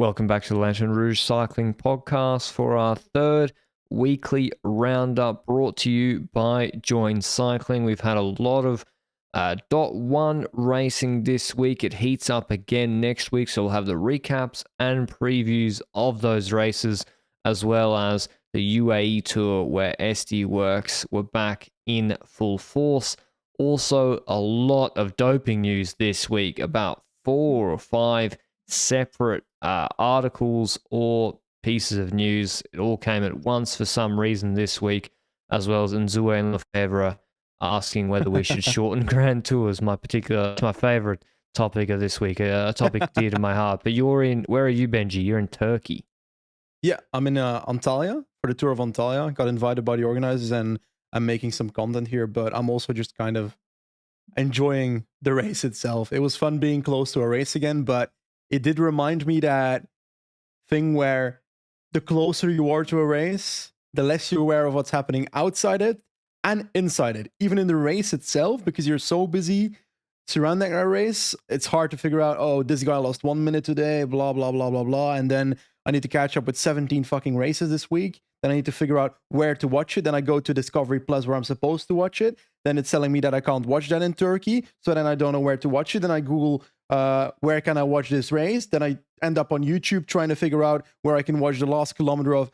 Welcome back to the Lanterne Rouge Cycling Podcast for our third weekly roundup brought to you by Join Cycling. We've had a lot of .1 racing this week. It heats up again next week, so we'll have the recaps and previews of those races, as well as the UAE Tour where SD Works were back in full force. Also, a lot of doping news this week, about 4 or 5 separate articles or pieces of news. It all came at once for some reason this week, as well as Unzue and Lefebvre asking whether we should shorten Grand Tours. My favorite topic of this week, a topic dear to my heart. But where are you, Benji? You're in Turkey. Yeah, I'm in Antalya for the Tour of Antalya. Got invited by the organizers and I'm making some content here, but I'm also just kind of enjoying the race itself. It was fun being close to a race again, but it did remind me that thing where the closer you are to a race, the less you're aware of what's happening outside it and inside it. Even in the race itself, because you're so busy surrounding a race, it's hard to figure out, oh, this guy lost 1 minute today, blah, blah, blah, blah, blah. And then I need to catch up with 17 fucking races this week. Then I need to figure out where to watch it. Then I go to Discovery Plus where I'm supposed to watch it. Then it's telling me that I can't watch that in Turkey. So then I don't know where to watch it. Then I Google where can I watch this race. Then I end up on YouTube trying to figure out where I can watch the last kilometer of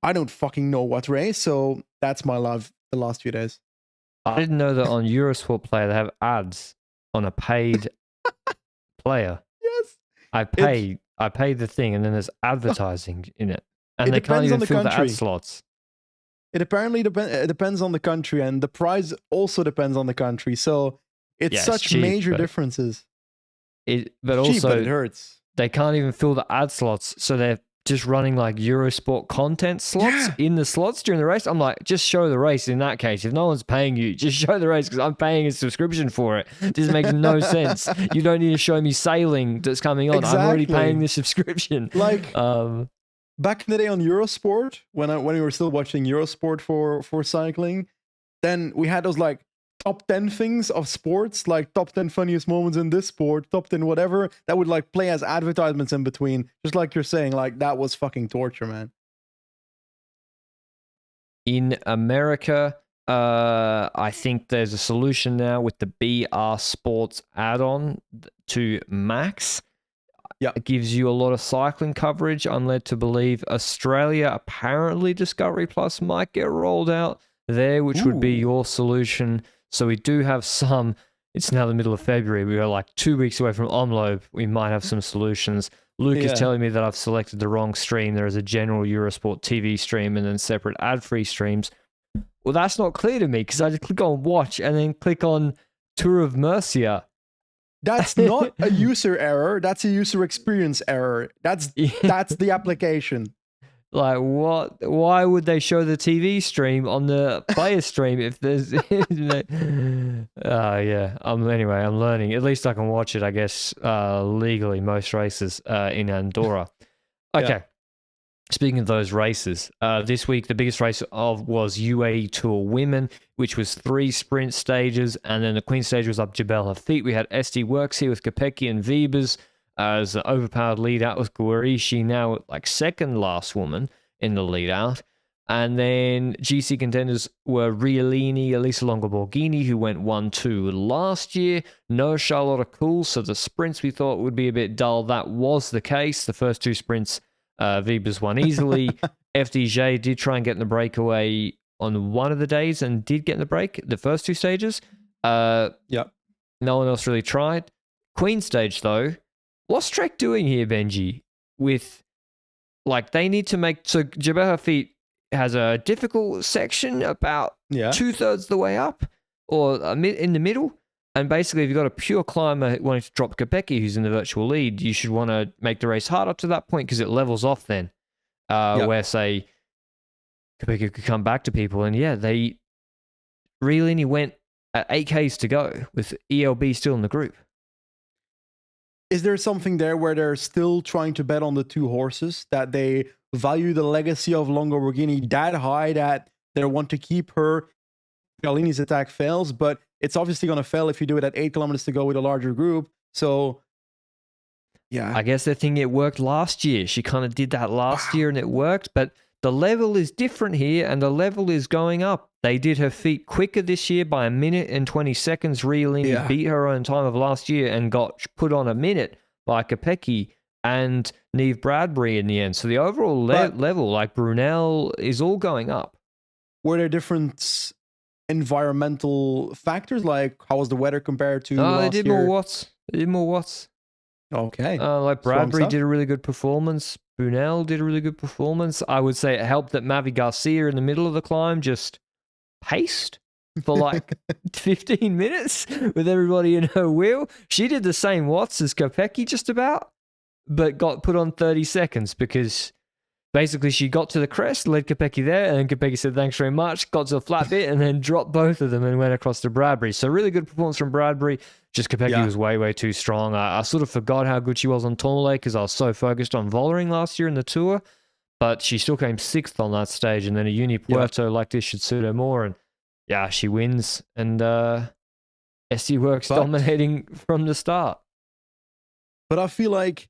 I don't fucking know what race. So that's my life the last few days. I didn't know that on Eurosport Player they have ads on a paid player. Yes. I pay the thing and then there's advertising in it. And they can't even fill the ad slots. It apparently depends on the country, and the price also depends on the country. So it's such cheap, major differences. But cheap, also, but it hurts. They can't even fill the ad slots, so they're just running like Eurosport content slots in the slots during the race. I'm like, just show the race in that case. If no one's paying you, just show the race because I'm paying a subscription for it. This makes no sense. You don't need to show me sailing that's coming on. Exactly. I'm already paying the subscription. Like back in the day on Eurosport, when we were still watching Eurosport for cycling, then we had those like top 10 things of sports, like top 10 funniest moments in this sport, top 10 whatever, that would like play as advertisements in between. Just like you're saying, like that was fucking torture, man. In America, I think there's a solution now with the BR Sports add-on to Max. Yeah, it gives you a lot of cycling coverage. I'm led to believe Australia, apparently Discovery Plus might get rolled out there, which would be your solution. So we do have some. It's now the middle of February. We are like 2 weeks away from Omloop. We might have some solutions. Luke is telling me that I've selected the wrong stream. There is a general Eurosport TV stream and then separate ad-free streams. Well, that's not clear to me because I just click on watch and then click on Tour of Murcia. That's not a user error. That's a user experience error. That's the application. Like what? Why would they show the TV stream on the player stream if there's? Yeah. Anyway, I'm learning. At least I can watch it, I guess, legally. Most races in Andorra. Okay. Yeah. Speaking of those races, this week the biggest race was UAE Tour Women, which was 3 sprint stages, and then the Queen stage was up Jebel Hafit. We had SD Works here with Kopecky and Wiebes as an overpowered lead out with Guarishi, now like second last woman in the lead out. And then GC contenders were Riolini, Elisa Longo Borghini, who went 1-2 last year. No Charlotte Cool, so the sprints we thought would be a bit dull. That was the case. The first 2 sprints, Wiebes won easily. FDJ did try and get in the breakaway on one of the days and did get in the break, the first 2 stages. No one else really tried. Queen stage, though, what's Trek doing here, Benji? With, like, they need to make... So, Jebel Hafit has a difficult section about 2/3 of the way up, or in the middle. And basically, if you've got a pure climber wanting to drop Kopecky, who's in the virtual lead, you should want to make the race hard up to that point because it levels off then. Where, say, Kopecky could come back to people. And they really went at 8Ks to go with ELB still in the group. Is there something there where they're still trying to bet on the 2 horses, that they value the legacy of Longo Borghini that high that they want to keep her? Galini's attack fails, but it's obviously going to fail if you do it at 8 kilometers to go with a larger group. So Yeah. I guess they're thinking it worked last year. She kind of did that last year and it worked, but the level is different here and the level is going up. They did her feet quicker this year by 1 minute and 20 seconds. Riolini beat her own time of last year and got put on 1 minute by Kopecky and Neve Bradbury in the end. So the overall level, like Brunel, is all going up. Were there different environmental factors? Like how was the weather compared to last year? They did more watts. Okay. Like Bradbury did a really good performance. Brunel did a really good performance. I would say it helped that Mavi Garcia in the middle of the climb just paced for like 15 minutes with everybody in her wheel. She did the same watts as Kopecky just about, but got put on 30 seconds because basically she got to the crest, led Kopecky there, and then Kopecky said thanks very much, got to the flat bit, and then dropped both of them and went across to Bradbury. So really good performance from Bradbury. Just Kopecky was way, way too strong. I sort of forgot how good she was on Tourmalet because I was so focused on Vollering last year in the Tour, but she still came 6th on that stage, and then a Uni Puerto like this should suit her more, and yeah, she wins, and SD Works dominating from the start. But I feel like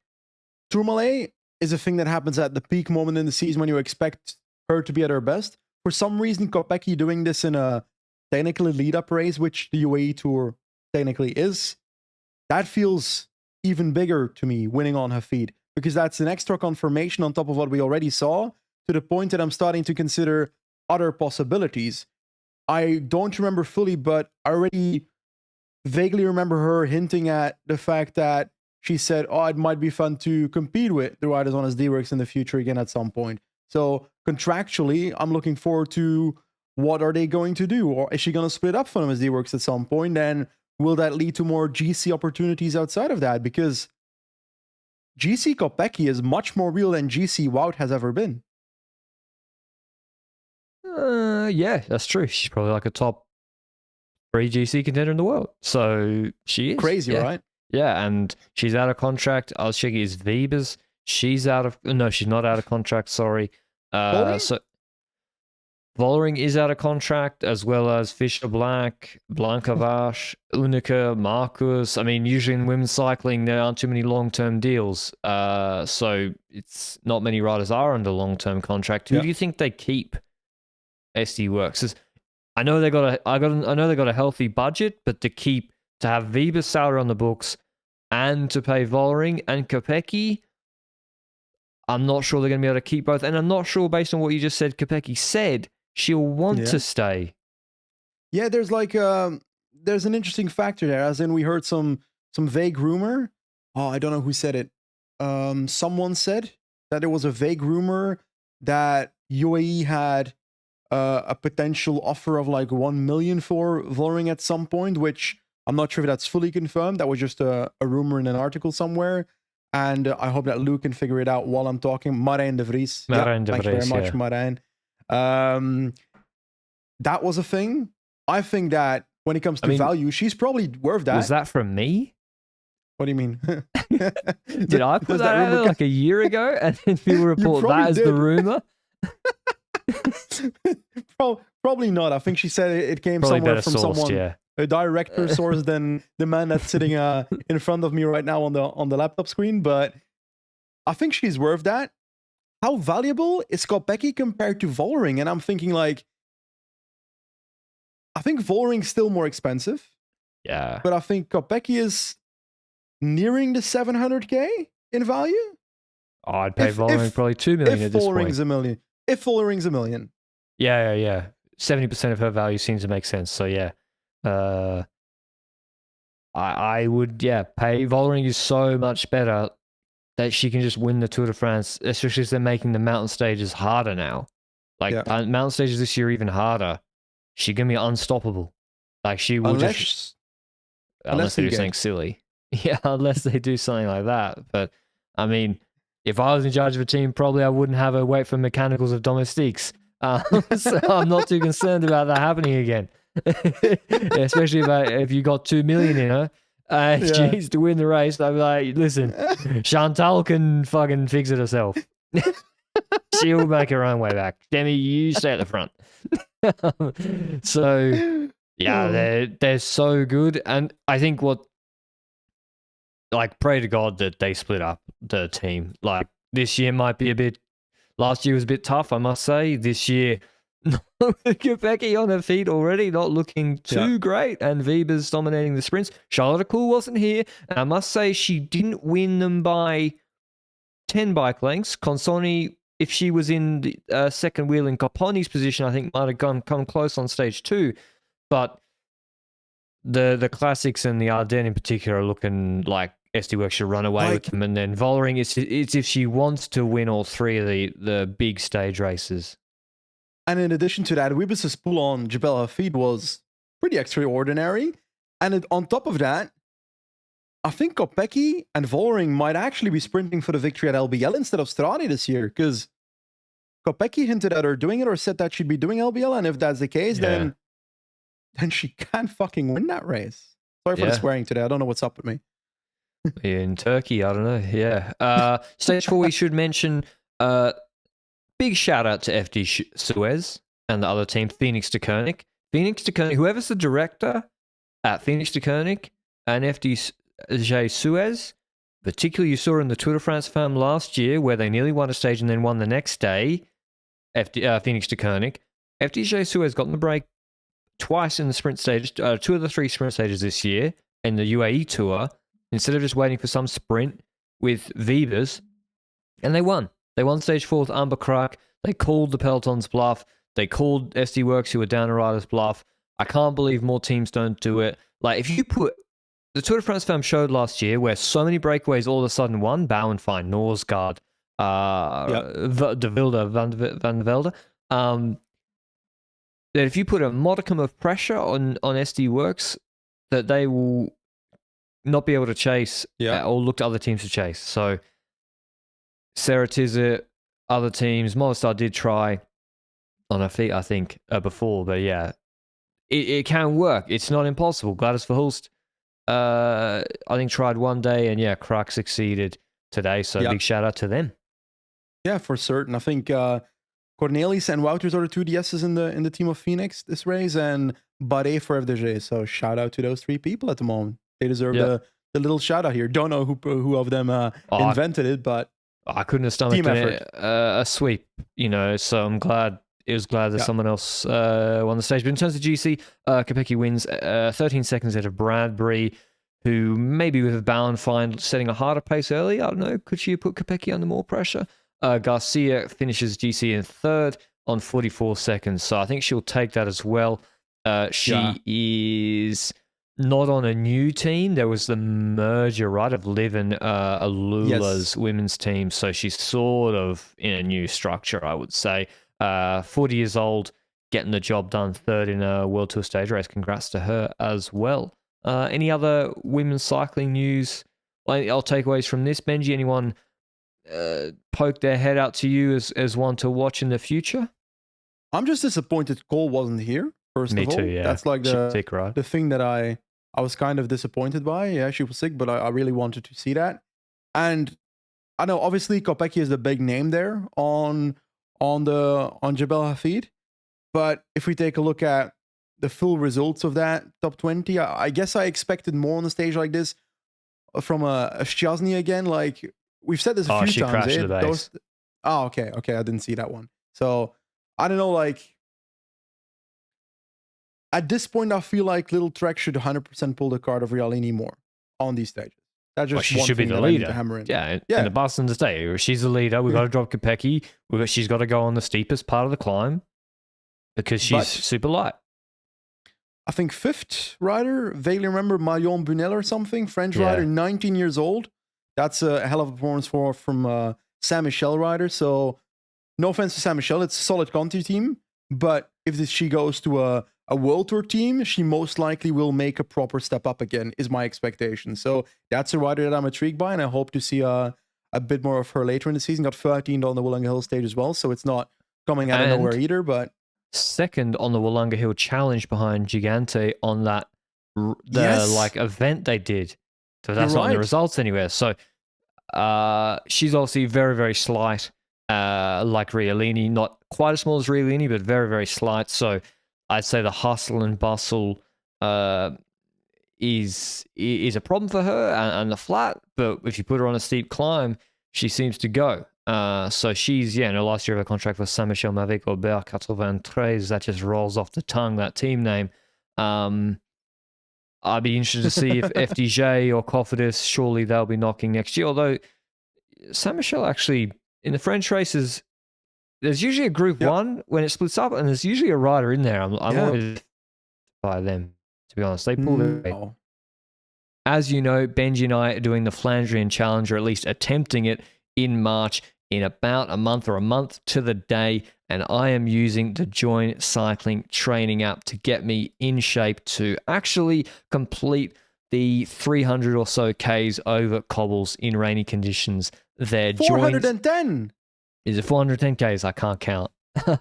Tourmalet is a thing that happens at the peak moment in the season when you expect her to be at her best. For some reason, Kopecky doing this in a technically lead-up race, which the UAE Tour technically is, that feels even bigger to me, winning on her feet, because that's an extra confirmation on top of what we already saw, to the point that I'm starting to consider other possibilities. I don't remember fully, but I already vaguely remember her hinting at the fact that she said, oh, it might be fun to compete with the riders on SD Works in the future again at some point. So contractually, I'm looking forward to what are they going to do? Or is she going to split up from SD Works at some point? And will that lead to more GC opportunities outside of that? Because GC Kopecky is much more real than GC Wout has ever been. Yeah, that's true. She's probably like a top 3 GC contender in the world. So she is. Crazy, right? Yeah, and she's out of contract. I was checking his Vibers. She's out of... No, she's not out of contract, sorry. So Vollering is out of contract, as well as Fischer Black, Blanca Vash, Unica, Marcus. I mean, usually in women's cycling, there aren't too many long-term deals. So it's not many riders are under long-term contract. Who do you think they keep SD Works? I know they got a healthy budget, but to have Viba's salary on the books and to pay Vollering and Kopecky, I'm not sure they're going to be able to keep both. And I'm not sure, based on what you just said, Kopecky said she'll want to stay. Yeah, there's like there's an interesting factor there, as in we heard some vague rumor. Oh, I don't know who said it. Someone said that it was a vague rumor that UAE had a potential offer of like 1 million for Vollering at some point, which I'm not sure if that's fully confirmed. That was just a rumor in an article somewhere. And I hope that Luke can figure it out while I'm talking. Marijn de Vries. Thank you very much, Marijn. That was a thing. I think that when it comes to value, she's probably worth that. Was that from me? What do you mean? Did I put that out like a year ago and then people report that as the rumor? Probably not. I think she said it came probably somewhere from sourced, someone, a director source than the man that's sitting in front of me right now on the laptop screen. But I think she's worth that. How valuable is Kopecky compared to Vollering? And I'm thinking like, I think Vollering's still more expensive. Yeah. But I think Kopecky is nearing the 700k in value. Oh, I'd pay Vollering probably 2 million at this point. If Vollering's a million. Yeah. 70% of her value seems to make sense. So yeah. I would pay. Vollering is so much better that she can just win the Tour de France, especially as they're making the mountain stages harder now. Like mountain stages this year even harder. She's gonna be unstoppable. Like she will unless they do something silly. Yeah, unless they do something like that. But I mean, if I was in charge of a team, probably I wouldn't have her wait for mechanicals of domestiques. So I'm not too concerned about that happening again. Especially if you got 2 million in her. She needs to win the race. I'd be like, listen, Chantal can fucking fix it herself. She'll make her own way back. Demi, you stay at the front. So, yeah, they're so good. And I think what like, pray to God that they split up the team. Like, this year might be a bit. Last year was a bit tough, I must say. This year, Kopecky on her feet already, not looking too great, and Weber's dominating the sprints. Charlotte Cool wasn't here, and I must say she didn't win them by 10 bike lengths. Consoni, if she was in the second wheel in Coponi's position, I think might have come close on stage 2. But the classics and the Ardennes in particular are looking like SD Works should run away with them. And then Vollering, it's if she wants to win all 3 of the big stage races. And in addition to that, Webber's pull on Jebel Hafid was pretty extraordinary. And on top of that, I think Kopecky and Vollering might actually be sprinting for the victory at LBL instead of Strade this year, because Kopecky hinted at her doing it or said that she'd be doing LBL, and if that's the case, then she can't fucking win that race. Sorry for the swearing today. I don't know what's up with me. In Turkey, I don't know. Yeah. Stage 4, we should mention... big shout out to FD Suez and the other team, Phoenix de Koenig. Phoenix de Koenig, whoever's the director at Phoenix de Koenig and FDJ Suez, particularly you saw in the Tour de France Femme last year where they nearly won a stage and then won the next day, Phoenix de Koenig. FDJ Suez got in the break twice in the sprint stages, 2 of the 3 sprint stages this year in the UAE Tour, instead of just waiting for some sprint with Vibers, and they won. They won stage 4 with Amber Crack. They called the Peloton's bluff. They called SD Works, who were down a rider's bluff. I can't believe more teams don't do it. Like, if you put... The Tour de France Femme showed last year where so many breakaways all of a sudden won. Bauernfeind, Norsgaard, De Wilde, Van de Velde. That if you put a modicum of pressure on SD Works, that they will not be able to chase or look to other teams to chase. So... Sarah Tizet, other teams. Movistar did try on her feet, I think, before. But yeah, it can work. It's not impossible. Gladys Verhulst, I think, tried one day. And yeah, Kruk succeeded today. So big shout out to them. Yeah, for certain. I think Cornelis and Wouters are the 2 DSs in the team of Phoenix this race. And Barret for FDJ. So shout out to those 3 people at the moment. They deserve the little shout out here. Don't know who of them invented it, but... I couldn't have stomached a sweep, so I'm glad that someone else won the stage. But in terms of GC, Kopecky wins 13 seconds ahead of Bradbury, who maybe with a Bauernfeind setting a harder pace early. I don't know. Could she have put Kopecky under more pressure? Garcia finishes GC in 3rd on 44 seconds, so I think she'll take that as well. She is... not on a new team. There was the merger, right, of Liv and Alula's women's team. So she's sort of in a new structure, I would say. 40 years old, getting the job done, 3rd in a World Tour stage race. Congrats to her as well. Any other women's cycling news? I'll takeaways from this, Benji. Anyone poke their head out to you as one to watch in the future? I'm just disappointed Cole wasn't here. First Me of all, too, yeah. That's like sick, right? the thing that I was kind of disappointed by. Yeah, she was sick, but I really wanted to see that. And I know obviously Kopecky is the big name there on Jebel Hafid. But if we take a look at the full results of that top 20, I guess I expected more on a stage like this from a Szczesny again. Like we've said this a few times. Crashed the base. Okay. I didn't see that one. So I don't know, like at this point, I feel like Little Trek should 100% pull the card of Rialini more on these stages. That's just she one should be thing the that I need leader. to hammer in. Yeah, in the Boston today, she's the leader. We've got to drop Kopecky. She's got to go on the steepest part of the climb because she's super light. I think 5th rider, vaguely remember Marion Bunel or something, French rider, 19 years old. That's a hell of a performance from Saint Michel rider. So no offense to Saint Michel, it's a solid Conti team. But if she goes to a World Tour team, she most likely will make a proper step up again, is my expectation. So that's a rider that I'm intrigued by, and I hope to see a bit more of her later in the season. Got 13th on the Wollonga Hill stage as well, so it's not coming out of nowhere either. But 2nd on the Wollonga Hill Challenge behind Gigante on that event they did. So that's not in the results anywhere. So she's obviously very, very slight, like Rialini, not quite as small as Rialini, but very, very slight. So I'd say the hustle and bustle is a problem for her and the flat, but if you put her on a steep climb, she seems to go. So she's, in her last year of her contract was Saint-Michel Mavic Aubert 93. That just rolls off the tongue, that team name. I'd be interested to see if FDJ or Cofidis, surely they'll be knocking next year. Although Saint-Michel actually, in the French races, there's usually a group one when it splits up, and there's usually a rider in there. I'm always by them, to be honest. They pull it. As you know, Benji and I are doing the Flandrian Challenge, or at least attempting it in March in about a month to the day, and I am using the Join Cycling training app to get me in shape to actually complete the 300 or so Ks over cobbles in rainy conditions. There, 410. Is it 410 Ks? I can't count.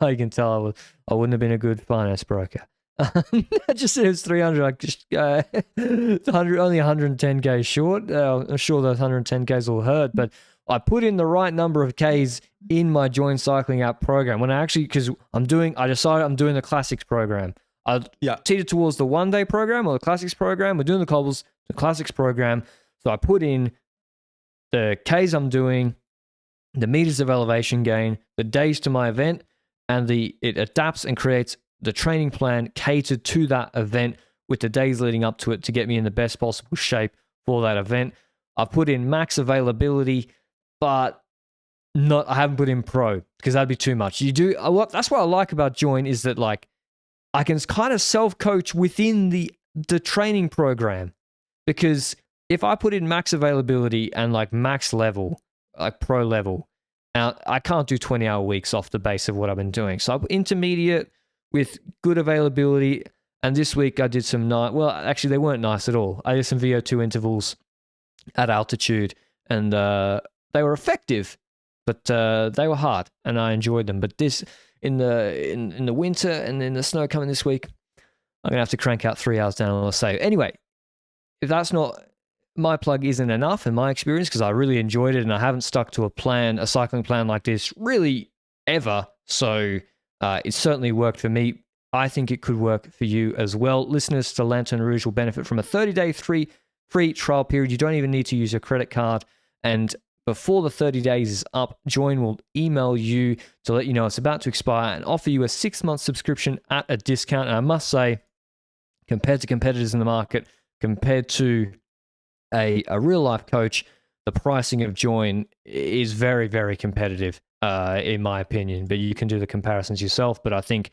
I can tell I wouldn't have been a good finance broker. I just said it was 300. I just 100, only 110 Ks short. I'm sure those 110 Ks will hurt, but I put in the right number of Ks in my Join Cycling app program. When I decided I'm doing the classics program. I teetered towards the 1 day program or the classics program. We're doing the cobbles, the classics program. So I put in the Ks I'm doing, the meters of elevation gain, the days to my event, and it adapts and creates the training plan catered to that event with the days leading up to it to get me in the best possible shape for that event. I put in max availability, but I haven't put in pro because that'd be too much. That's what I like about Join is that like I can kind of self-coach within the training program, because if I put in max availability and like max level, like pro level, now I can't do 20-hour weeks off the base of what I've been doing. So I'm intermediate with good availability, and this week I did some actually they weren't nice at all. I did some VO2 intervals at altitude, and they were effective, but they were hard, and I enjoyed them. But this in the winter and in the snow coming this week, I'm gonna have to crank out 3 hours down, let's say. Anyway, if that's not, my plug isn't enough in my experience, because I really enjoyed it and I haven't stuck to a cycling plan like this really ever. So it certainly worked for me. I think it could work for you as well. Listeners to Lanterne Rouge will benefit from a 30-day free trial period. You don't even need to use your credit card. And before the 30 days is up, Join will email you to let you know it's about to expire and offer you a 6-month subscription at a discount. And I must say, compared to competitors in the market, compared to a real-life coach, the pricing of Join is very, very competitive, in my opinion. But you can do the comparisons yourself. But I think,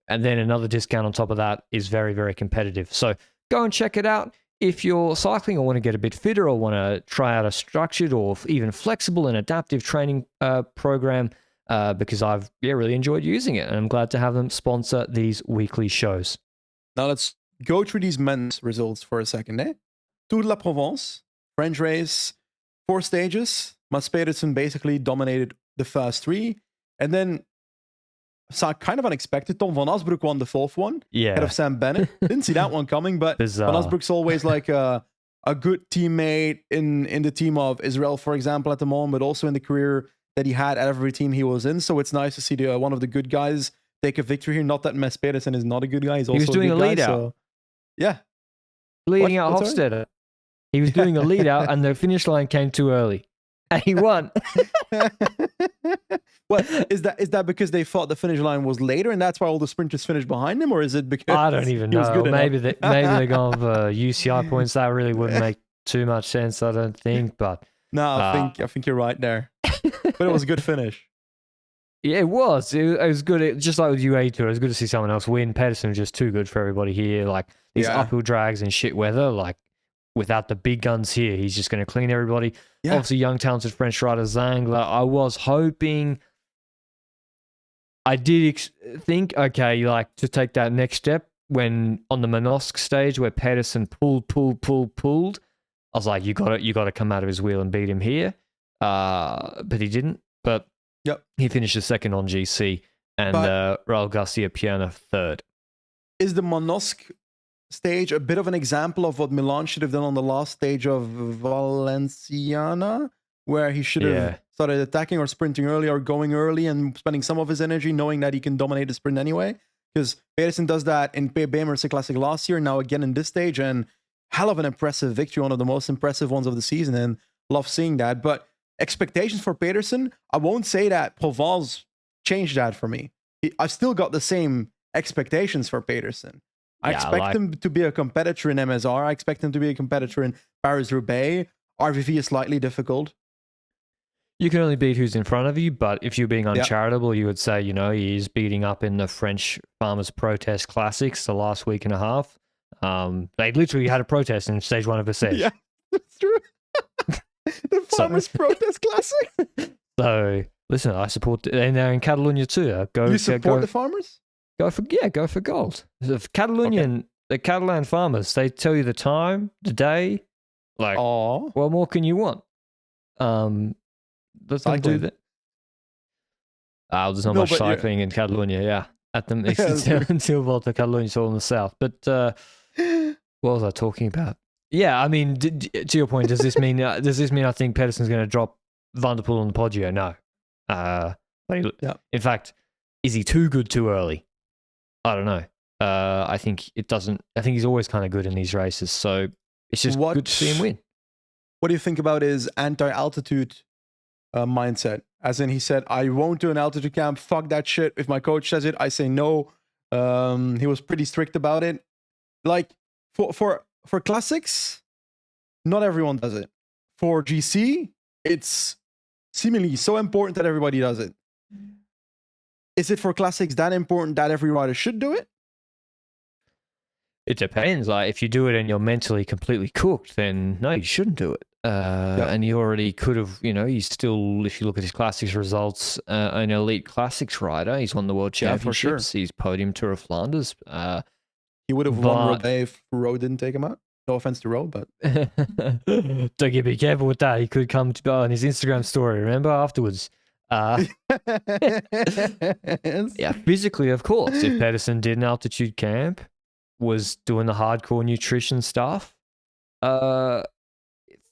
and then another discount on top of that is very, very competitive. So go and check it out. If you're cycling or want to get a bit fitter or want to try out a structured or even flexible and adaptive training program, because I've really enjoyed using it, and I'm glad to have them sponsor these weekly shows. Now let's go through these men's results for a second. Tour de la Provence, French race, 4 stages. Mats Pedersen basically dominated the first 3, and then kind of unexpected, Tom van Asbroek won the 4th one, ahead of Sam Bennett. Didn't see that one coming, but Bizarre. Van Asbroek's always like a good teammate in the team of Israel, for example, at the moment, but also in the career that he had at every team he was in. So it's nice to see one of the good guys take a victory here. Not that Mats Pedersen is not a good guy. He was doing a lead guy, out. So, yeah. Leading out Hofstede. He was doing a lead out and the finish line came too early. And he won. What is that because they thought the finish line was later and that's why all the sprinters finished behind him, or is it because I don't even know. Maybe they're going for UCI points. That really wouldn't make too much sense, I don't think. But no, I think you're right there. But it was a good finish. Yeah, it was. It was good. Just like with UAE Tour, it was good to see someone else win. Pedersen was just too good for everybody here. Like these uphill drags and shit weather, like without the big guns here, he's just going to clean everybody. Yeah. Obviously, young, talented French rider Zangler. I was hoping, I did think, okay, like to take that next step when on the Manosque stage where Pedersen pulled. I was like, you got to come out of his wheel and beat him here. But he didn't. But he finished second on GC, and Raul Garcia Piana third. Is the Manosque stage a bit of an example of what Milan should have done on the last stage of Valenciana, where he should have started attacking or sprinting early or going early and spending some of his energy knowing that he can dominate the sprint anyway? Because Pedersen does that in BMRC Classic last year, now again in this stage, and hell of an impressive victory, one of the most impressive ones of the season, and love seeing that. But expectations for Pedersen, I won't say that Cor Vos changed that for me. I've still got the same expectations for Pedersen. I expect him to be a competitor in MSR. I expect him to be a competitor in Paris-Roubaix. RVV is slightly difficult. You can only beat who's in front of you, but if you're being uncharitable, you would say, he's beating up in the French Farmers Protest Classics the last week and a half. They literally had a protest in stage 1 of Bessèges. Yeah, that's true. The Farmers Protest Classic. So, listen, I support, and they're in Catalonia too. You support the farmers? Go for gold. The the Catalan farmers, they tell you the time, the day. Like, what more can you want? Let's not do that. There's not much cycling in Catalonia, yeah. At the until Volta Catalonia, it's all in the south. But what was I talking about? Yeah, I mean, to your point, does this mean I think Pedersen's going to drop Van der Poel on the Poggio? No. In fact, is he too good too early? I don't know. I think it doesn't. I think he's always kind of good in these races, so it's just good to see him win. What do you think about his anti-altitude mindset? As in, he said, "I won't do an altitude camp. Fuck that shit. If my coach says it, I say no." He was pretty strict about it. Like for classics, not everyone does it. For GC, it's seemingly so important that everybody does it. Is it for classics that important that every rider should do it? It depends. Like, if you do it and you're mentally completely cooked, then no, you shouldn't do it. And he already could have, he's still, if you look at his classics results, an elite classics rider. He's won the world championships. For sure. He's podium Tour of Flanders. He would have won Roubaix if Rowe didn't take him out. No offense to Rowe, but don't get be careful with that. He could come to on his Instagram story. Remember afterwards. Yeah, physically, of course. If Pedersen did an altitude camp, was doing the hardcore nutrition stuff,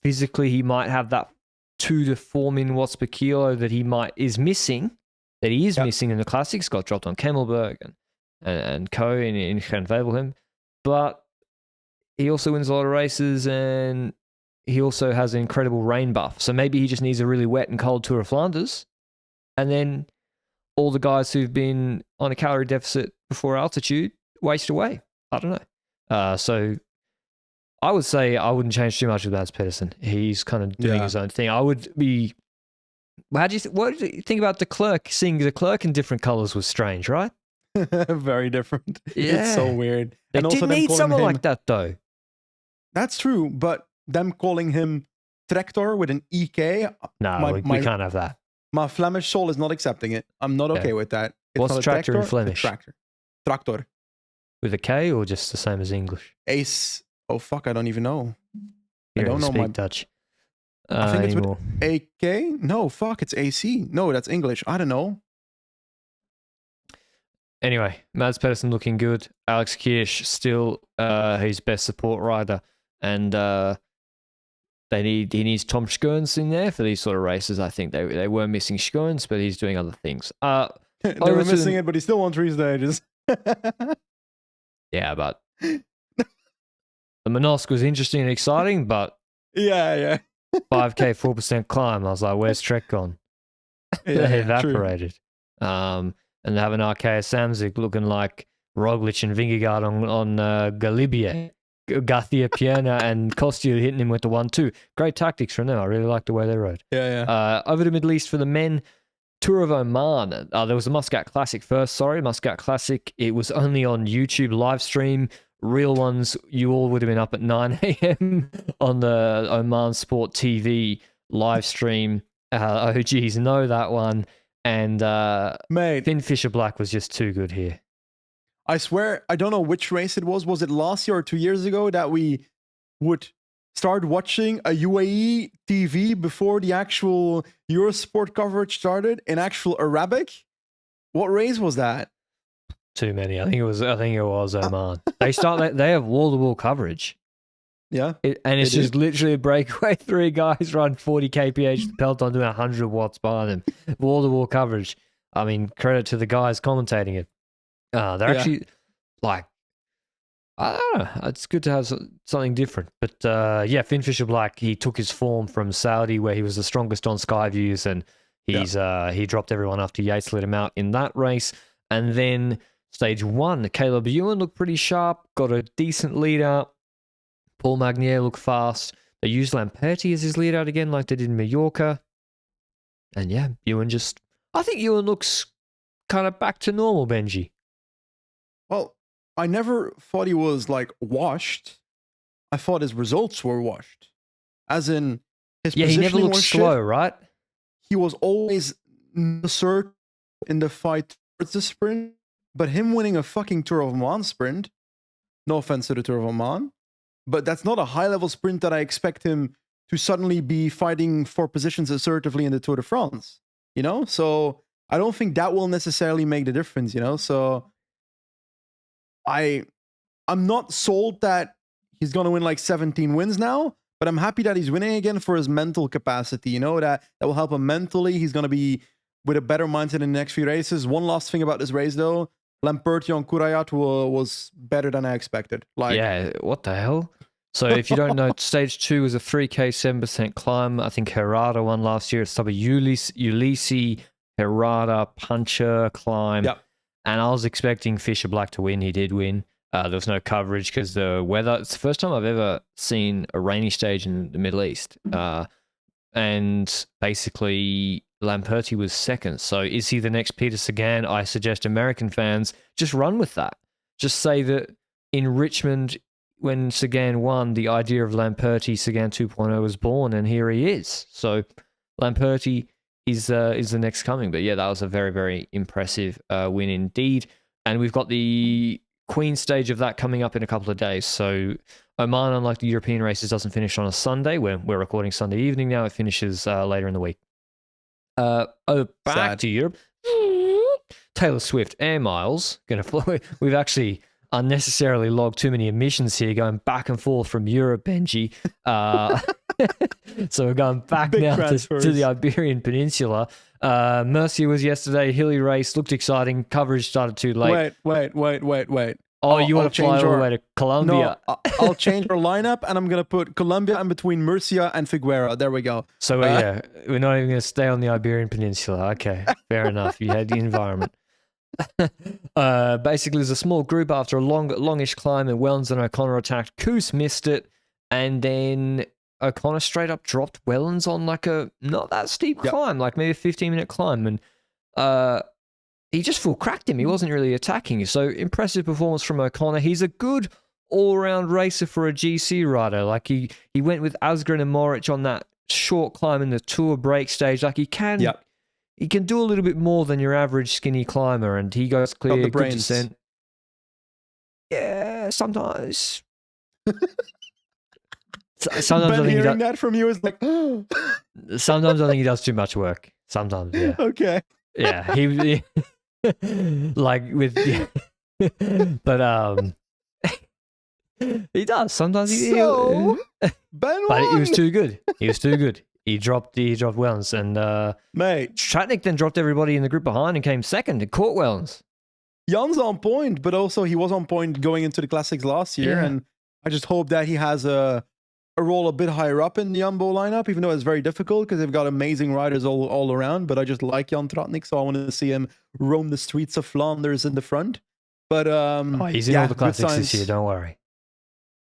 physically he might have that 2 to 4 min watts per kilo that he is missing in the classics. Got dropped on Kemmelberg and co in Gent-Wevelgem, but he also wins a lot of races and he also has an incredible rain buff. So maybe he just needs a really wet and cold Tour of Flanders, and then all the guys who've been on a calorie deficit before altitude waste away. I don't know. So I would say I wouldn't change too much with Mads Pedersen. He's kind of doing his own thing. I would be. What do you think about de Klerk? Seeing de Klerk in different colors was strange, right? Very different. Yeah. It's so weird. They didn't need someone like that, though. That's true, but them calling him Tractor with an EK. No, we can't have that. My Flemish soul is not accepting it. I'm not okay with that. It's What's not tractor in Flemish? Tractor. With a K or just the same as English? Ace. Oh, fuck, I don't even know. I don't know my Dutch. I think it's with AK? No, fuck, it's AC. No, that's English. I don't know. Anyway, Mads Pedersen looking good. Alex Kirsch still his best support rider. And he needs Tom Schurns in there for these sort of races. I think they were missing Schurns, but he's doing other things. They were missing it, but he still won 3 stages. Yeah, but the Manosque was interesting and exciting, but 5K, 4% climb. I was like, where's Trek gone? They evaporated. And they have an Arkea Samsic looking like Roglic and Vingegaard on Galibier. Gathia, Pierna, and Kostya hitting him with the 1-2. Great tactics from them. I really like the way they rode. Over to Middle East for the men. Tour of Oman. There was a Muscat Classic first. Muscat Classic. It was only on YouTube live stream. Real ones, you all would have been up at 9 a.m. on the Oman Sport TV live stream. OGs know that one. And mate, Finn Fisher Black was just too good here. I swear, I don't know which race it was. Was it last year or 2 years ago that we would start watching a UAE TV before the actual Eurosport coverage started in actual Arabic? What race was that? Too many. I think it was Oman. They have wall-to-wall coverage. Yeah. And it's just literally a breakaway. 3 guys run 40 kph the peloton doing 100 watts behind them. Wall-to-wall coverage. I mean, credit to the guys commentating it. They're actually like I don't know. It's good to have something different. But yeah, Finn Fisher Black, he took his form from Saudi, where he was the strongest on Skyviews, and he dropped everyone after Yates let him out in that race. And then stage 1, Caleb Ewan looked pretty sharp, got a decent lead out. Paul Magnier looked fast. They used Lamperti as his lead out again, like they did in Mallorca. And yeah, I think Ewan looks kind of back to normal, Benji. Well, I never thought he was like washed. I thought his results were washed. As in his he never looked slow, shit. right? He was always in the fight towards the sprint, but him winning a fucking Tour of Oman sprint, no offense to the Tour of Oman, but that's not a high-level sprint that I expect him to suddenly be fighting for positions assertively in the Tour de France, you know? So I don't think that will necessarily make the difference, you know? So I'm not sold that he's going to win like 17 wins now, but I'm happy that he's winning again for his mental capacity, you know? That will help him mentally. He's going to be with a better mindset in the next few races. One last thing about this race, though. Lamperti on Kurayat was better than I expected. Like, yeah, what the hell? So if you don't know, stage 2 was a 3K 7% climb. I think Herrada won last year. It's a Ulysses Herrada puncher climb. Yep. And I was expecting Fisher Black to win. He did win. There was no coverage because the weather. It's the first time I've ever seen a rainy stage in the Middle East. And basically, Lamperti was second. So is he the next Peter Sagan? I suggest American fans just run with that. Just say that in Richmond, when Sagan won, the idea of Lamperti Sagan 2.0 was born, and here he is. So Lamperti is the next coming. But yeah, that was a very, very impressive win indeed. And we've got the Queen stage of that coming up in a couple of days. So Oman, unlike the European races, doesn't finish on a Sunday. We're recording Sunday evening now. It finishes later in the week. Back to Europe. Taylor Swift Air Miles gonna fly. We've actually unnecessarily logged too many emissions here, going back and forth from Europe, Benji. So we're going back Big now to the Iberian Peninsula. Murcia was yesterday. Hilly race looked exciting. Coverage started too late. Wait. Oh, you want to fly all the way to Colombia? No, I'll change our lineup, and I'm going to put Colombia in between Murcia and Figueira. There we go. So, yeah, we're not even going to stay on the Iberian Peninsula. Okay, fair enough. You had the environment. Basically, there's a small group after a longish climb, and Wellens and O'Connor attacked. Koos missed it, and then O'Connor straight up dropped Wellens on like a not that steep climb, like maybe a 15-minute climb, and he just full cracked him. He wasn't really attacking. So impressive performance from O'Connor. He's a good all-round racer for a GC rider. Like he went with Asgren and Moric on that short climb in the Tour break stage. Like he can do a little bit more than your average skinny climber, and he goes clear, good descent. Yeah, sometimes. Sometimes Ben hearing that from you is like. Sometimes I think he does too much work. Sometimes, yeah. Okay. Yeah, he like with, but he does sometimes. Ben, but he was too good. He dropped Wellens, and mate, Tratnik then dropped everybody in the group behind and came second and caught Wellens. Jan's on point, but also he was on point going into the classics last year, and I just hope that he has a role a bit higher up in the Jumbo lineup, even though it's very difficult because they've got amazing riders all around. But I just like Jan Tratnik, so I want to see him roam the streets of Flanders in the front. But he's in all the classics this year, don't worry.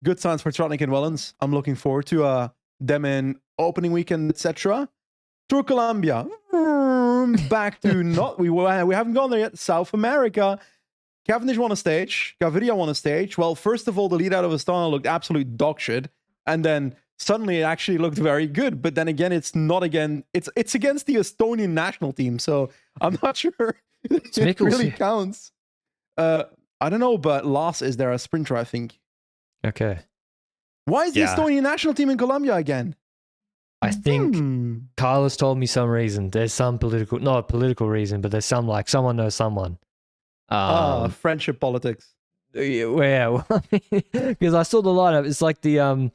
Good signs for Tratnik and Wellens. I'm looking forward to them in opening weekend, etc. Tour Colombia. Back to we haven't gone there yet. South America. Cavendish won a stage. Gaviria won a stage. Well, first of all, the lead out of Astana looked absolute dog shit. And then suddenly it actually looked very good. But then again, it's not again. It's against the Estonian national team. So I'm not sure it really counts. I don't know, but Lars is there a sprinter, I think. Okay. Why is the Estonian national team in Colombia again? I think Kyle has told me some reason. There's some not a political reason, but there's some like someone knows someone. Friendship politics. Yeah, because I saw the lineup. It's like the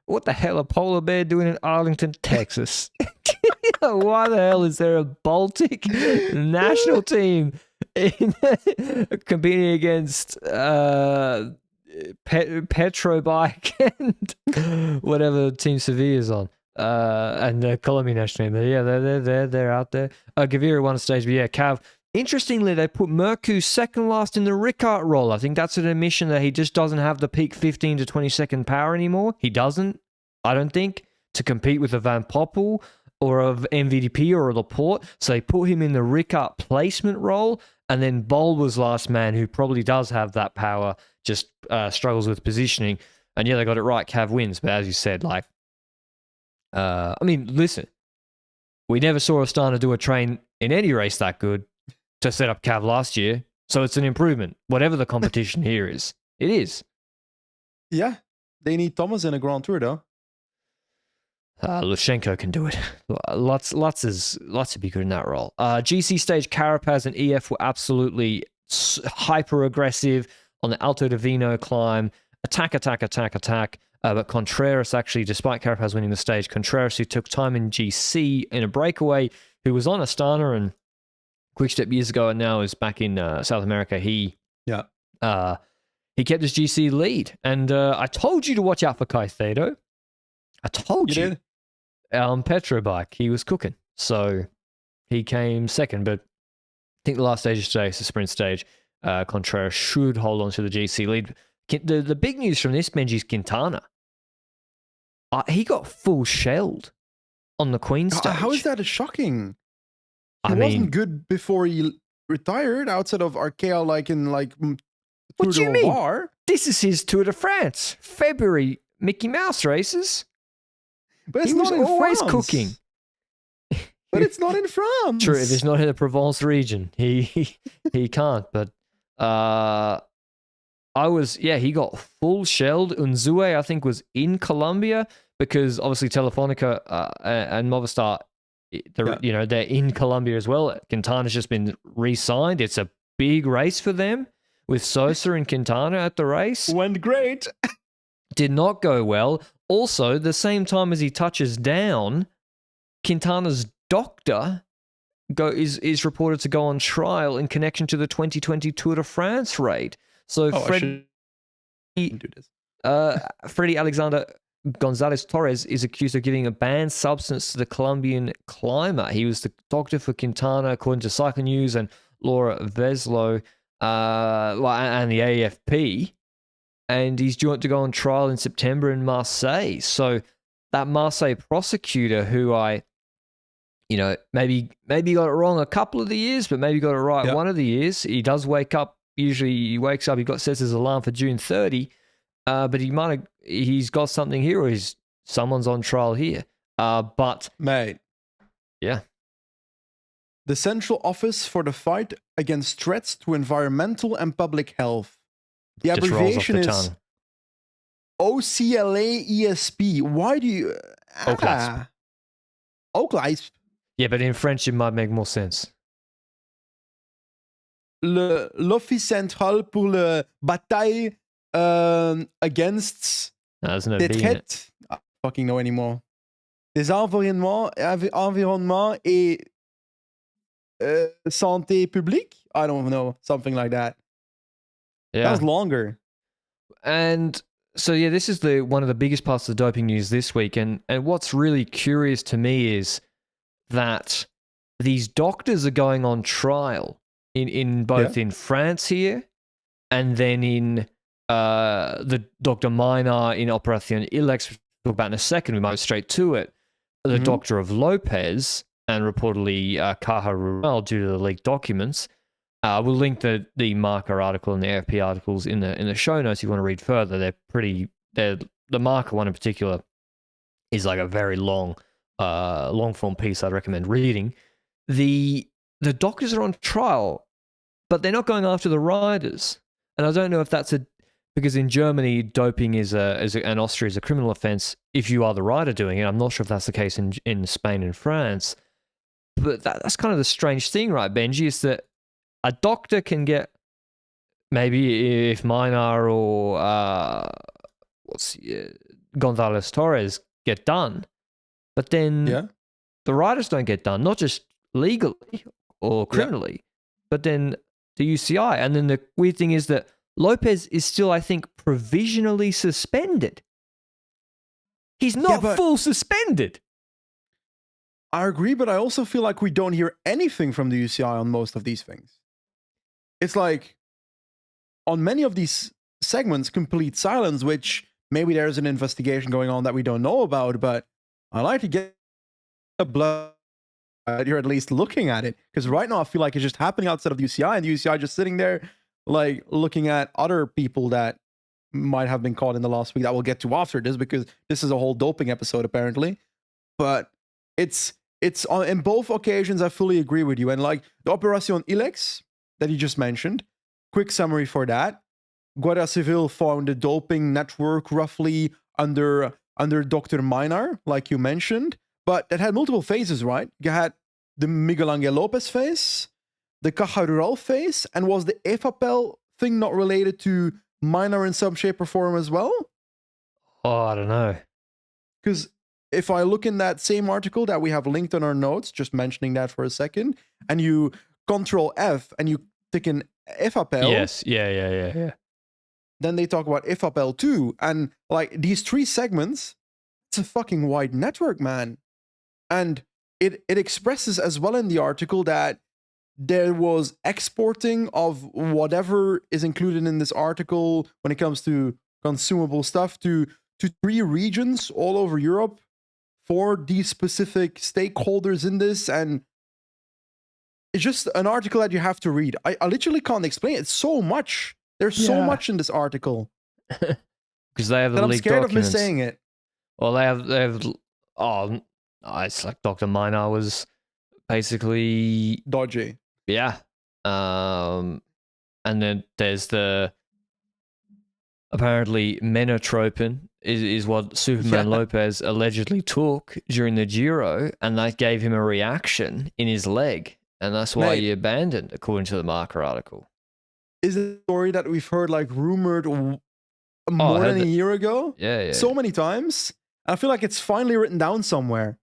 what the hell a polar bear doing in Arlington, Texas? Why the hell is there a Baltic national team competing against Petrobike and whatever Team Sevilla's on. And the Colombian national team. Yeah, they're out there. Gaviria won a stage, but yeah, Cav. Interestingly, they put Mercu second last in the Ricard role. I think that's an admission that he just doesn't have the peak 15 to 20 second power anymore. He doesn't, I don't think, to compete with a Van Poppel or of MVDP or a Laporte. So they put him in the Ricard placement role, and then Bol was last man, who probably does have that power, just struggles with positioning. And yeah, they got it right. Cav wins, but as you said, like, I mean, listen, we never saw Astana do a train in any race that good to set up Cav last year, so it's an improvement. Whatever the competition here is, it is. Yeah, they need Thomas in a Grand Tour, though. Lushenko can do it. Lots to be good in that role. GC stage, Carapaz and EF were absolutely hyper aggressive on the Alto Divino climb. Attack. But Contreras actually, despite Carapaz winning the stage, Contreras, who took time in GC in a breakaway, who was on Astana and Quickstep years ago and now is back in South America, he kept his GC lead. And I told you to watch out for Caicedo. I told you. Petrobike, he was cooking. So he came second, but I think the last stage of today is the sprint stage. Contreras should hold on to the GC lead. The big news from this, Benji, is Quintana. He got full shelled on the Queen stage. How is that shocking? He wasn't good before he retired outside of Arkea, like in what do you mean? This is his Tour de France. February Mickey Mouse races. But it's he was not in always France. Cooking. But it's not in France. True, if it's not in the Provence region, he can't. But he got full shelled. Unzue, I think, was in Colombia because obviously Telefonica and Movistar, they're in Colombia as well. Quintana's just been re-signed. It's a big race for them with Sosa and Quintana at the race. Went great. Did not go well. Also, the same time as he touches down, Quintana's doctor is reported to go on trial in connection to the 2020 Tour de France raid. So Freddie Alexander Gonzalez Torres is accused of giving a banned substance to the Colombian climber. He was the doctor for Quintana, according to Cycling News and Laura Veslo and the AFP. And he's due to go on trial in September in Marseille. So that Marseille prosecutor, who maybe got it wrong a couple of the years, but maybe got it right one of the years. He does wake up. Usually he wakes up. Sets his alarm for June 30, but he's got something here, or someone's on trial here. But mate, yeah, the Central Office for the Fight Against Threats to Environmental and Public Health. The abbreviation is OCLAESP. Why do you... OCLASP. Yeah, but in French it might make more sense. L'Office Central pour la Bataille against... there's no B in it. I don't fucking know anymore. Des environnements et santé publique? I don't know. Something like that. Yeah. That was longer. And so, yeah, this is one of the biggest parts of the doping news this week. And what's really curious to me is that these doctors are going on trial in both in France here and then in the Dr. Minar in Operación Ilex, we'll talk about in a second. We might go straight to it. The doctor of Lopez and reportedly Caja Rural due to the leaked documents. We'll link the Marca article and the AFP articles in the show notes if you want to read further. The Marca one in particular is like a very long form piece I'd recommend reading. The doctors are on trial, but they're not going after the riders. And I don't know if that's because in Germany doping and Austria is a criminal offense if you are the rider doing it. I'm not sure if that's the case in Spain and France. But that's kind of the strange thing, right, Benji, is that a doctor can get, maybe if Minar or Gonzalez Torres get done, but then the riders don't get done, not just legally or criminally, but then the UCI. And then the weird thing is that Lopez is still, I think, provisionally suspended. He's not full suspended. I agree, but I also feel like we don't hear anything from the UCI on most of these things. It's like, on many of these segments, complete silence, which maybe there's an investigation going on that we don't know about, but I like to get a blood. You're at least looking at it, because right now I feel like it's just happening outside of the UCI, and the UCI just sitting there, like, looking at other people that might have been caught in the last week that we'll get to after this, because this is a whole doping episode apparently. But it's on, in both occasions I fully agree with you. And like the Operación Ilex that you just mentioned, quick summary for that: Guardia Civil found a doping network roughly under Dr. Minar, like you mentioned, but that had multiple phases, right? You had the Miguel Angel Lopez phase, the Caja Rural phase, and was the EFAPEL thing not related to Minar in some shape or form as well? Oh, I don't know. Because if I look in that same article that we have linked on our notes, just mentioning that for a second, and you Control F and you tick in EFAPEL. Yes, yeah. Then they talk about EFAPEL too. And like these three segments, it's a fucking wide network, man. And it expresses as well in the article that there was exporting of whatever is included in this article when it comes to consumable stuff to 3 regions all over Europe for these specific stakeholders in this. And it's just an article that you have to read. I literally can't explain it. It's so much. There's so much in this article. Because they have the I'm leaked scared documents. of missaying it. Well, they have. Oh, it's like Dr. Minar was basically Dodgy. Yeah. And then there's the apparently menotropin is what Superman Lopez allegedly took during the Giro, and that gave him a reaction in his leg, and that's why he abandoned, according to the Marker article. Is it a story that we've heard like rumored more than a year ago? Yeah. So many times. I feel like it's finally written down somewhere.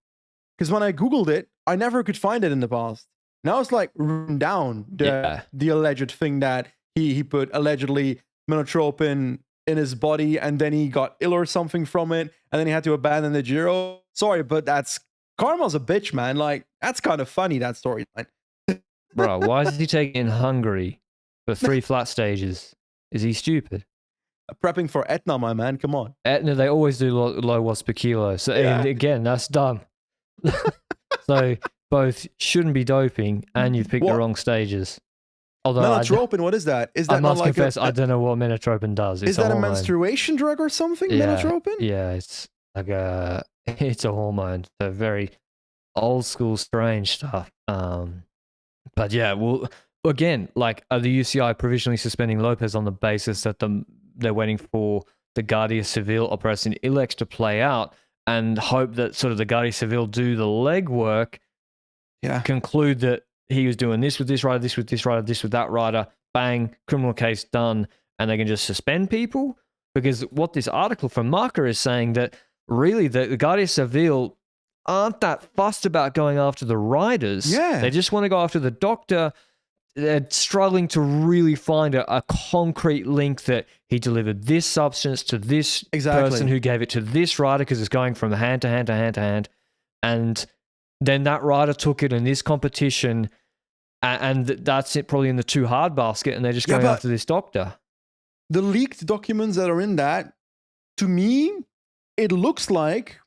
Because when I Googled it, I never could find it in the past. Now it's like written down, the alleged thing that he put allegedly menotropin in his body, and then he got ill or something from it, and then he had to abandon the Giro. Sorry, but that's karma's a bitch, man. Like, that's kind of funny, that storyline. Bro, why is he taking in Hungary for 3 flat stages? Is he stupid? Prepping for Etna, my man. Come on. Etna, they always do low watts per kilo. So and again, that's dumb. So both shouldn't be doping, and you've picked the wrong stages. Although menotropin, what is that? Is that I must like confess, I don't know what menotropin does. Is that a menstruation drug or something? Yeah, menotropin? Yeah, it's like it's a hormone. So very old school, strange stuff. But yeah, well, again, like the UCI provisionally suspending Lopez on the basis that they're waiting for the Guardia Civil Operation Ilex to play out, and hope that sort of the Guardia Civil do the legwork, conclude that he was doing this with this rider, this with this rider, this with that rider, bang, criminal case done, and they can just suspend people? Because what this article from Marker is saying, that really the Guardia Civil aren't that fussed about going after the riders. Yeah. They just want to go after the doctor. They're struggling to really find a concrete link that he delivered this substance to this person who gave it to this rider, because it's going from hand to hand to hand to hand. And then that rider took it in this competition, and that's it, probably in the too hard basket, and they're just going after this doctor. The leaked documents that are in that, to me, it looks like,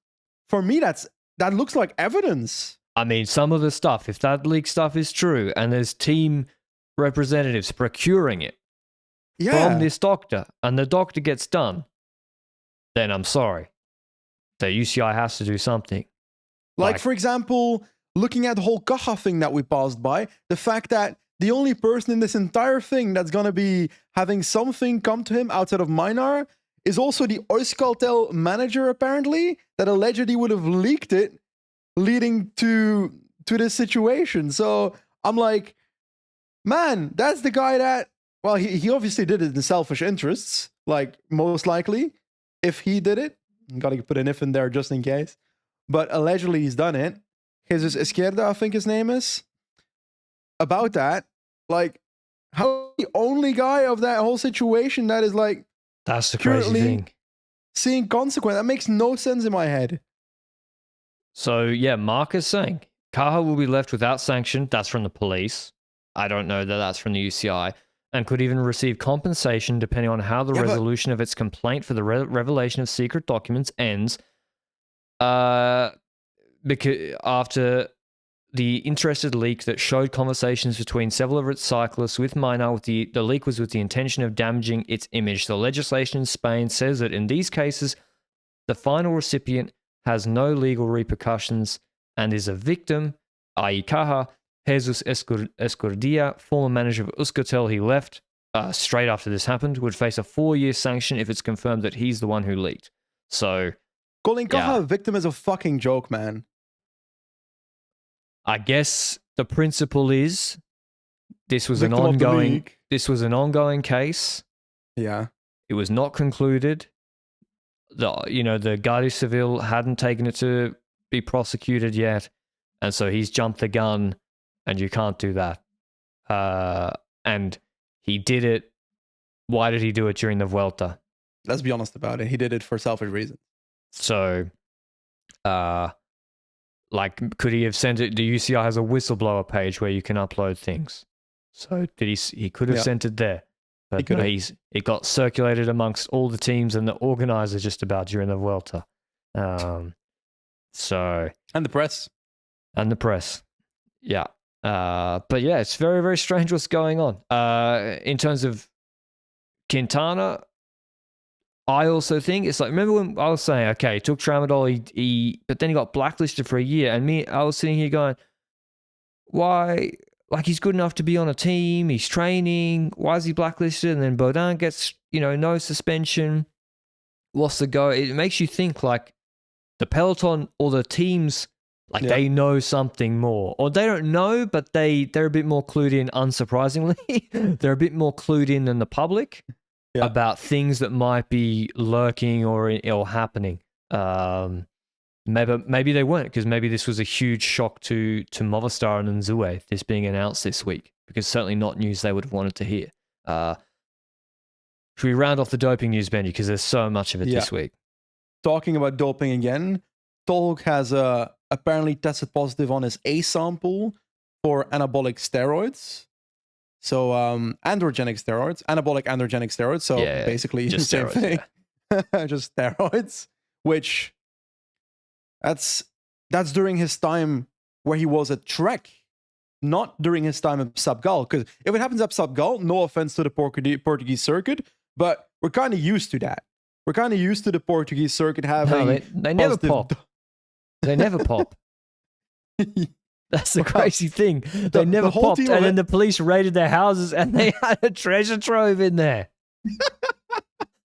for me, that looks like evidence. I mean, some of the stuff, if that leaked stuff is true, and there's team representatives procuring it from this doctor, and the doctor gets done, then I'm sorry. The UCI has to do something. Like, for example, looking at the whole Caja thing that we passed by, the fact that the only person in this entire thing that's going to be having something come to him outside of Minar is also the Euskaltel manager, apparently, that allegedly would have leaked it, leading to this situation. So I'm like, man, that's the guy that, well, he obviously did it in selfish interests, like, most likely. If he did it, gotta put an if in there just in case. But allegedly he's done it. Jesus Izquierda, I think his name is. About that, like, how the only guy of that whole situation that is like That's the crazy currently thing. seeing consequence. That makes no sense in my head. So, yeah, Mark is saying Kaha will be left without sanction. That's from the police. I don't know that that's from the UCI. And could even receive compensation depending on how the resolution of its complaint for the revelation of secret documents ends. Because after the interested leak that showed conversations between several of its cyclists with Minor, the leak was with the intention of damaging its image. The legislation in Spain says that in these cases, the final recipient has no legal repercussions and is a victim, i.e. Kaha. Jesus Escurdia, former manager of Euskaltel, he left straight after this happened, would face a 4-year sanction if it's confirmed that he's the one who leaked. So, calling Kaha a victim is a fucking joke, man. I guess the principle is this was an ongoing case. Yeah. It was not concluded. The Guardia Civil hadn't taken it to be prosecuted yet, and so he's jumped the gun. And you can't do that. And he did it. Why did he do it during the Vuelta? Let's be honest about it. He did it for selfish reasons. So, could he have sent it? The UCI has a whistleblower page where you can upload things. So he could have sent it there. But it got circulated amongst all the teams and the organizers just about during the Vuelta. And the press. Yeah. But yeah, it's very, very strange what's going on. In terms of Quintana, I also think it's like, remember when I was saying, okay, he took tramadol, but then he got blacklisted for a year, and I was sitting here going, why? Like, he's good enough to be on a team, he's training, why is he blacklisted? And then Baudin gets, no suspension. What's the go? It makes you think like the peloton or the teams, they know something more, or they don't know, but they're a bit more clued in. Unsurprisingly, they're a bit more clued in than the public about things that might be lurking or happening. Maybe they weren't, because maybe this was a huge shock to Movistar and Unzue, this being announced this week, because certainly not news they would have wanted to hear. Should we round off the doping news, Benji, because there's so much of it this week? Talking about doping again, Tolg has apparently tested positive on his A sample for anabolic steroids. So androgenic steroids, anabolic androgenic steroids. So basically just the same steroids, thing, just steroids. Which that's during his time where he was at Trek, not during his time at Sapgal. Because if it happens at Sapgal, no offense to the Portuguese circuit, but we're kind of used to that. We're kind of used to the Portuguese circuit having they never pop. They never pop. That's the crazy thing. They never popped, and then the police raided their houses, and they had a treasure trove in there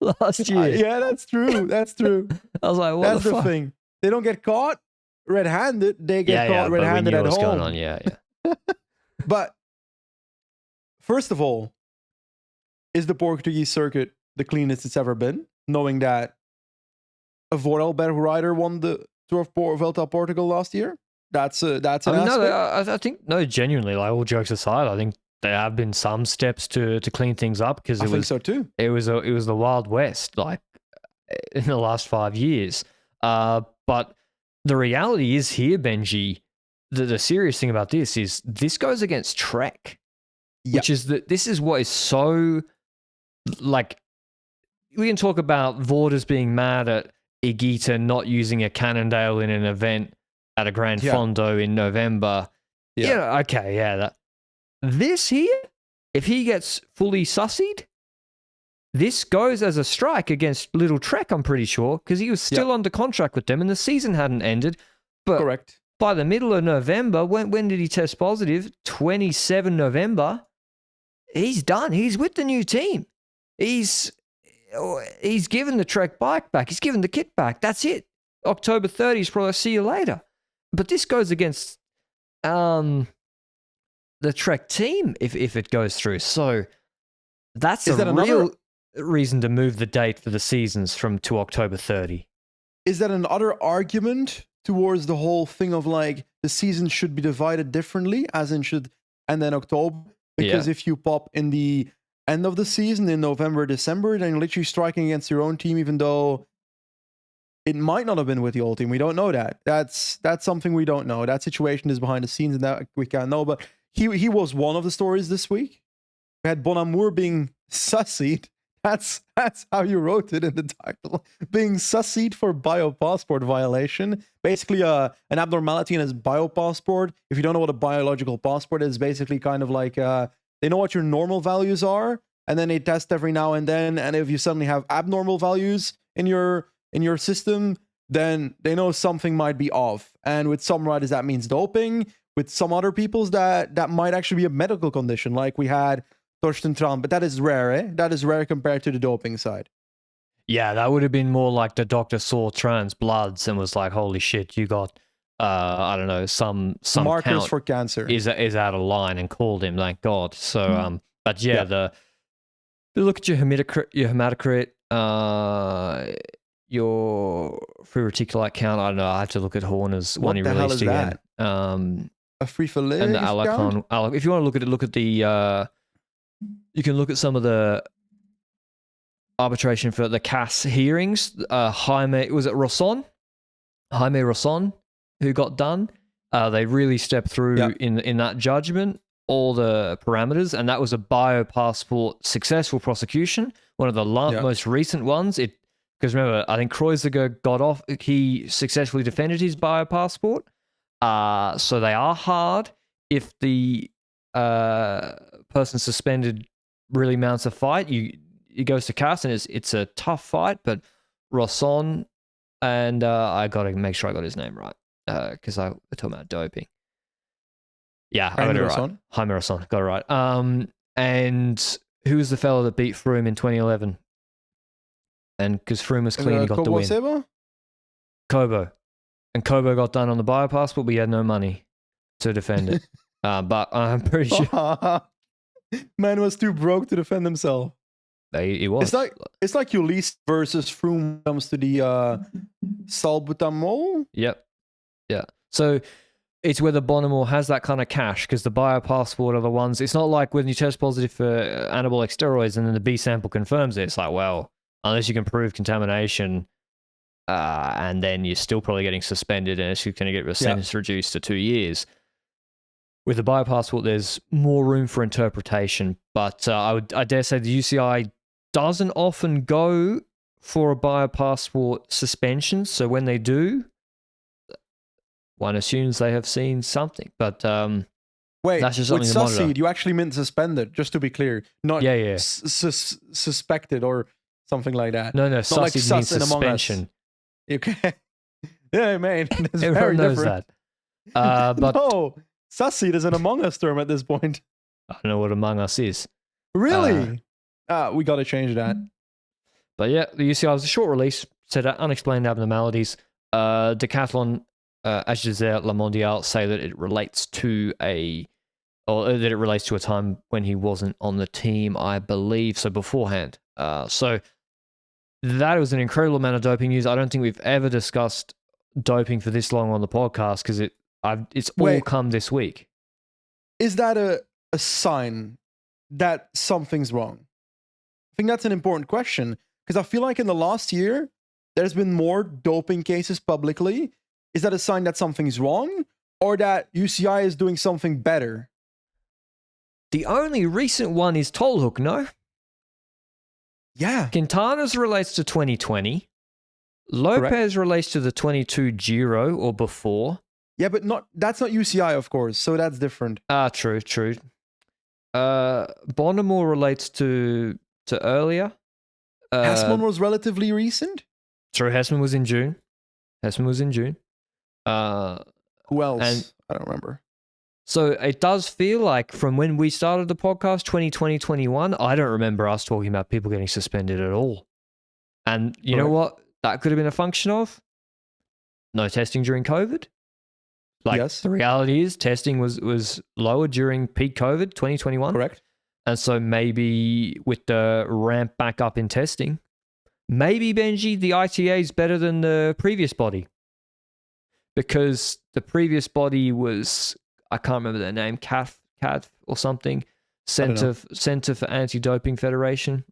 last year. Yeah, that's true. That's true. I was like, what that's the fuck? Thing. They don't get caught red-handed. They get caught red-handed at home. Going on. Yeah. But first of all, is the Portuguese circuit the cleanest it's ever been? Knowing that a Vorarlberg rider won the Tour of Vuelta Portugal last year? That's an aspect. I think genuinely, like, all jokes aside, I think there have been some steps to clean things up, because I think so too. It was the Wild West, like, in the last 5 years. But the reality is here, Benji, the serious thing about this is this goes against Trek, which is this is what is so, like, we can talk about Vorders being mad at Igita not using a Cannondale in an event at a Grand Fondo in November. This here, if he gets fully sussied, this goes as a strike against Little Trek, I'm pretty sure, because he was still under contract with them and the season hadn't ended. But correct. By the middle of November, when did he test positive? 27 November. He's done. He's with the new team. He's given the Trek bike back. He's given the kit back. That's it. October 30th, probably see you later. But this goes against the Trek team if it goes through. So that's real reason to move the date for the seasons to October 30. Is that another argument towards the whole thing of, like, the season should be divided differently, as in and then October Because if you pop in the end of the season in November, December, then you're literally striking against your own team, even though it might not have been with the old team. We don't know that. That's something we don't know. That situation is behind the scenes, and that we can't know. But he was one of the stories this week. We had Bonamour being sussied. That's how you wrote it in the title. Being sussied for biopassport violation. Basically, an abnormality in his biopassport. If you don't know what a biological passport is, basically kind of like they know what your normal values are, and then they test every now and then. And if you suddenly have abnormal values in your system, then they know something might be off. And with some riders, that means doping. With some other people's, that might actually be a medical condition, like we had Torsten Tran, but that is rare, eh? That is rare compared to the doping side. Yeah, that would have been more like the doctor saw Tran's bloods and was like, "Holy shit, you got, I don't know, some markers for cancer is out of line," and called him, thank God. So, but yeah, the look at your hematocrit, your free reticulite count. I don't know. I have to look at Horner's when he released again. A free for live and the Alacon. If you want to look at the. You can look at some of the arbitration for the CAS hearings. Jaime Rosson, who got done. They really stepped through in that judgment, all the parameters, and that was a biopassport successful prosecution. One of the most recent ones. Because remember, I think Kreuziger got off. He successfully defended his biopassport. So they are hard if the person suspended really mounts a fight. It goes to CAS, and it's a tough fight. But Rosson and I got to make sure I got his name right because we're talking about doping. Yeah, I got it right. Jaime Rosson, got it right. And who was the fellow that beat Froome in 2011? And because Froome was clean, he got the win. Kobo. And Kobo got done on the biopassport, but he had no money to defend it. But I'm pretty sure man was too broke to defend himself. It was. It's like Ulysse versus Froome comes to the salbutamol. Yep. Yeah. So it's whether Bonamour has that kind of cash, because the biopassport are the ones. It's not like when you test positive for anabolic steroids and then the B sample confirms it. It's like, well, unless you can prove contamination, and then you're still probably getting suspended, and it's going to get your sentence reduced to 2 years. With the biopassport, there's more room for interpretation, but I dare say the UCI doesn't often go for a biopassport suspension. So when they do, one assumes they have seen something. But wait, that's just something with to monitor. suspended, you actually meant suspended, just to be clear, not suspected or something like that. No, not suspended like means suspension. Okay, yeah, man, that's Everyone very knows different. That. But no. Sussied is an Among Us term at this point. I don't know what Among Us is. Really? We got to change that. But yeah, the UCI was a short release, said unexplained abnormalities. Decathlon, Agitaire La Mondiale say that it relates to a time when he wasn't on the team, I believe, so beforehand. So that was an incredible amount of doping news. I don't think we've ever discussed doping for this long on the podcast because it's all come this week. Is that a sign that something's wrong? I think that's an important question because I feel like in the last year, there's been more doping cases publicly. Is that a sign that something's wrong or that UCI is doing something better? The only recent one is Tolhoek, no? Yeah. Quintana's relates to 2020. Lopez relates to the 22 Giro or before. Yeah, but that's not UCI, of course, so that's different. True. Bonamour relates to earlier. Hessman was relatively recent. True, Hessman was in June. Who else? I don't remember. So it does feel like from when we started the podcast, 2020, 21, I don't remember us talking about people getting suspended at all. And you know what that could have been a function of? No testing during COVID. The reality is testing was lower during peak COVID, 2021. Correct. And so maybe with the ramp back up in testing, maybe, Benji, the ITA is better than the previous body. Because the previous body was, I can't remember their name, CAF or something. Center for Anti-Doping Federation,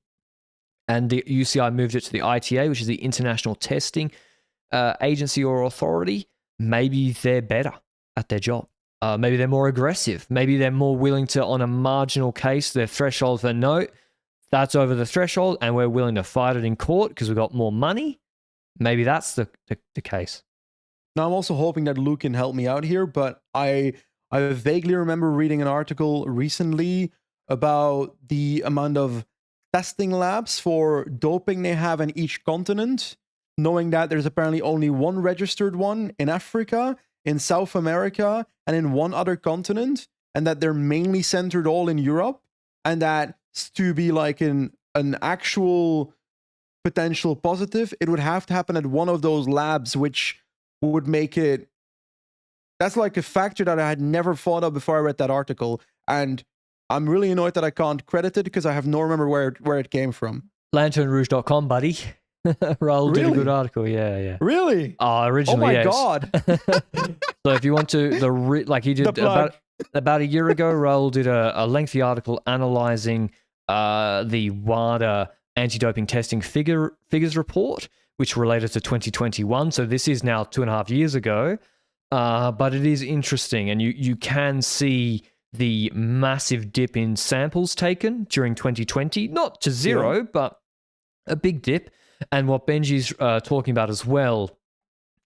and the UCI moved it to the ITA, which is the International Testing Agency or Authority. Maybe they're better at their job. Maybe they're more aggressive. Maybe they're more willing to, on a marginal case, their threshold for no, that's over the threshold, and we're willing to fight it in court because we've got more money. Maybe that's the case. Now, I'm also hoping that Luke can help me out here, but I vaguely remember reading an article recently about the amount of testing labs for doping they have in each continent, knowing that there's apparently only one registered one in Africa, in South America, and in one other continent, and that they're mainly centered all in Europe, and that to be like an actual potential positive, it would have to happen at one of those labs, which would make it... That's like a factor that I had never thought of before I read that article, and I'm really annoyed that I can't credit it because I have no remember where it came from. LanternRouge.com, buddy. Raul did a good article. Yeah. Really? Originally, oh my yes. God. So if you want to, like he did about a year ago, Raul did a lengthy article analyzing the WADA anti-doping testing figures report, which related to 2021. So this is now 2.5 years ago. But it is interesting, and you can see the massive dip in samples taken during 2020, not to zero, but a big dip. And what Benji's talking about as well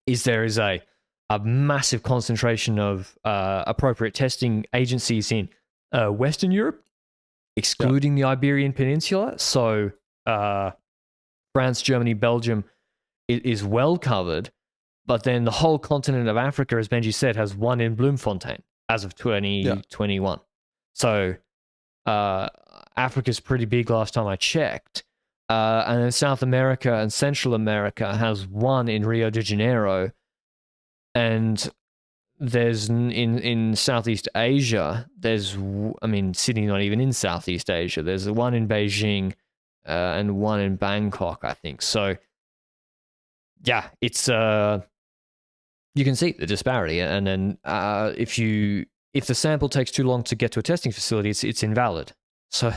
is there is a massive concentration of appropriate testing agencies in Western Europe, excluding the Iberian Peninsula. So France, Germany, Belgium, it is well covered. But then the whole continent of Africa, as Benji said, has one in Bloemfontein as of 2021. So Africa's pretty big last time I checked. And then South America and Central America has one in Rio de Janeiro. And there's in Southeast Asia, Sydney not even in Southeast Asia. There's one in Beijing and one in Bangkok, I think. So, yeah, it's... you can see the disparity, and then if the sample takes too long to get to a testing facility, it's invalid. So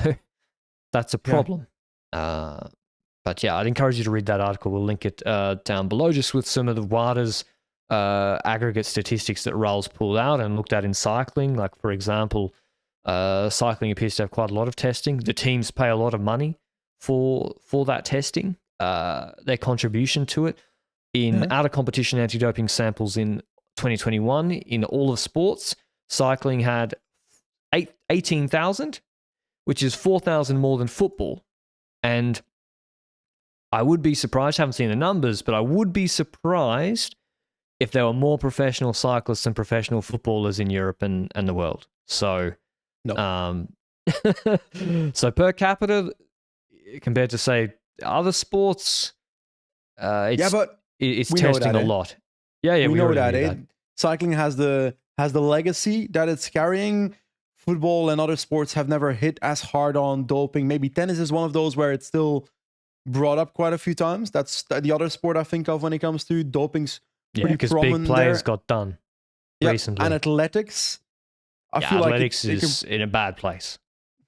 that's a problem. But yeah, I'd encourage you to read that article. We'll link it down below, just with some of the WADA's aggregate statistics that Raul's pulled out and looked at in cycling. Like, for example, cycling appears to have quite a lot of testing. The teams pay a lot of money for that testing, their contribution to it. In out-of-competition anti-doping samples in 2021, in all of sports, cycling had 18,000, which is 4,000 more than football. And I would be surprised, haven't seen the numbers, but I would be surprised if there were more professional cyclists than professional footballers in Europe and the world. So, so per capita, compared to, say, other sports, it's testing a lot. Yeah, we know that. Cycling has the legacy that it's carrying. Football and other sports have never hit as hard on doping. Maybe tennis is one of those where it's still brought up quite a few times. That's the other sport I think of when it comes to doping's pretty because prominent. Big players got done recently. And athletics, I feel athletics like is in a bad place.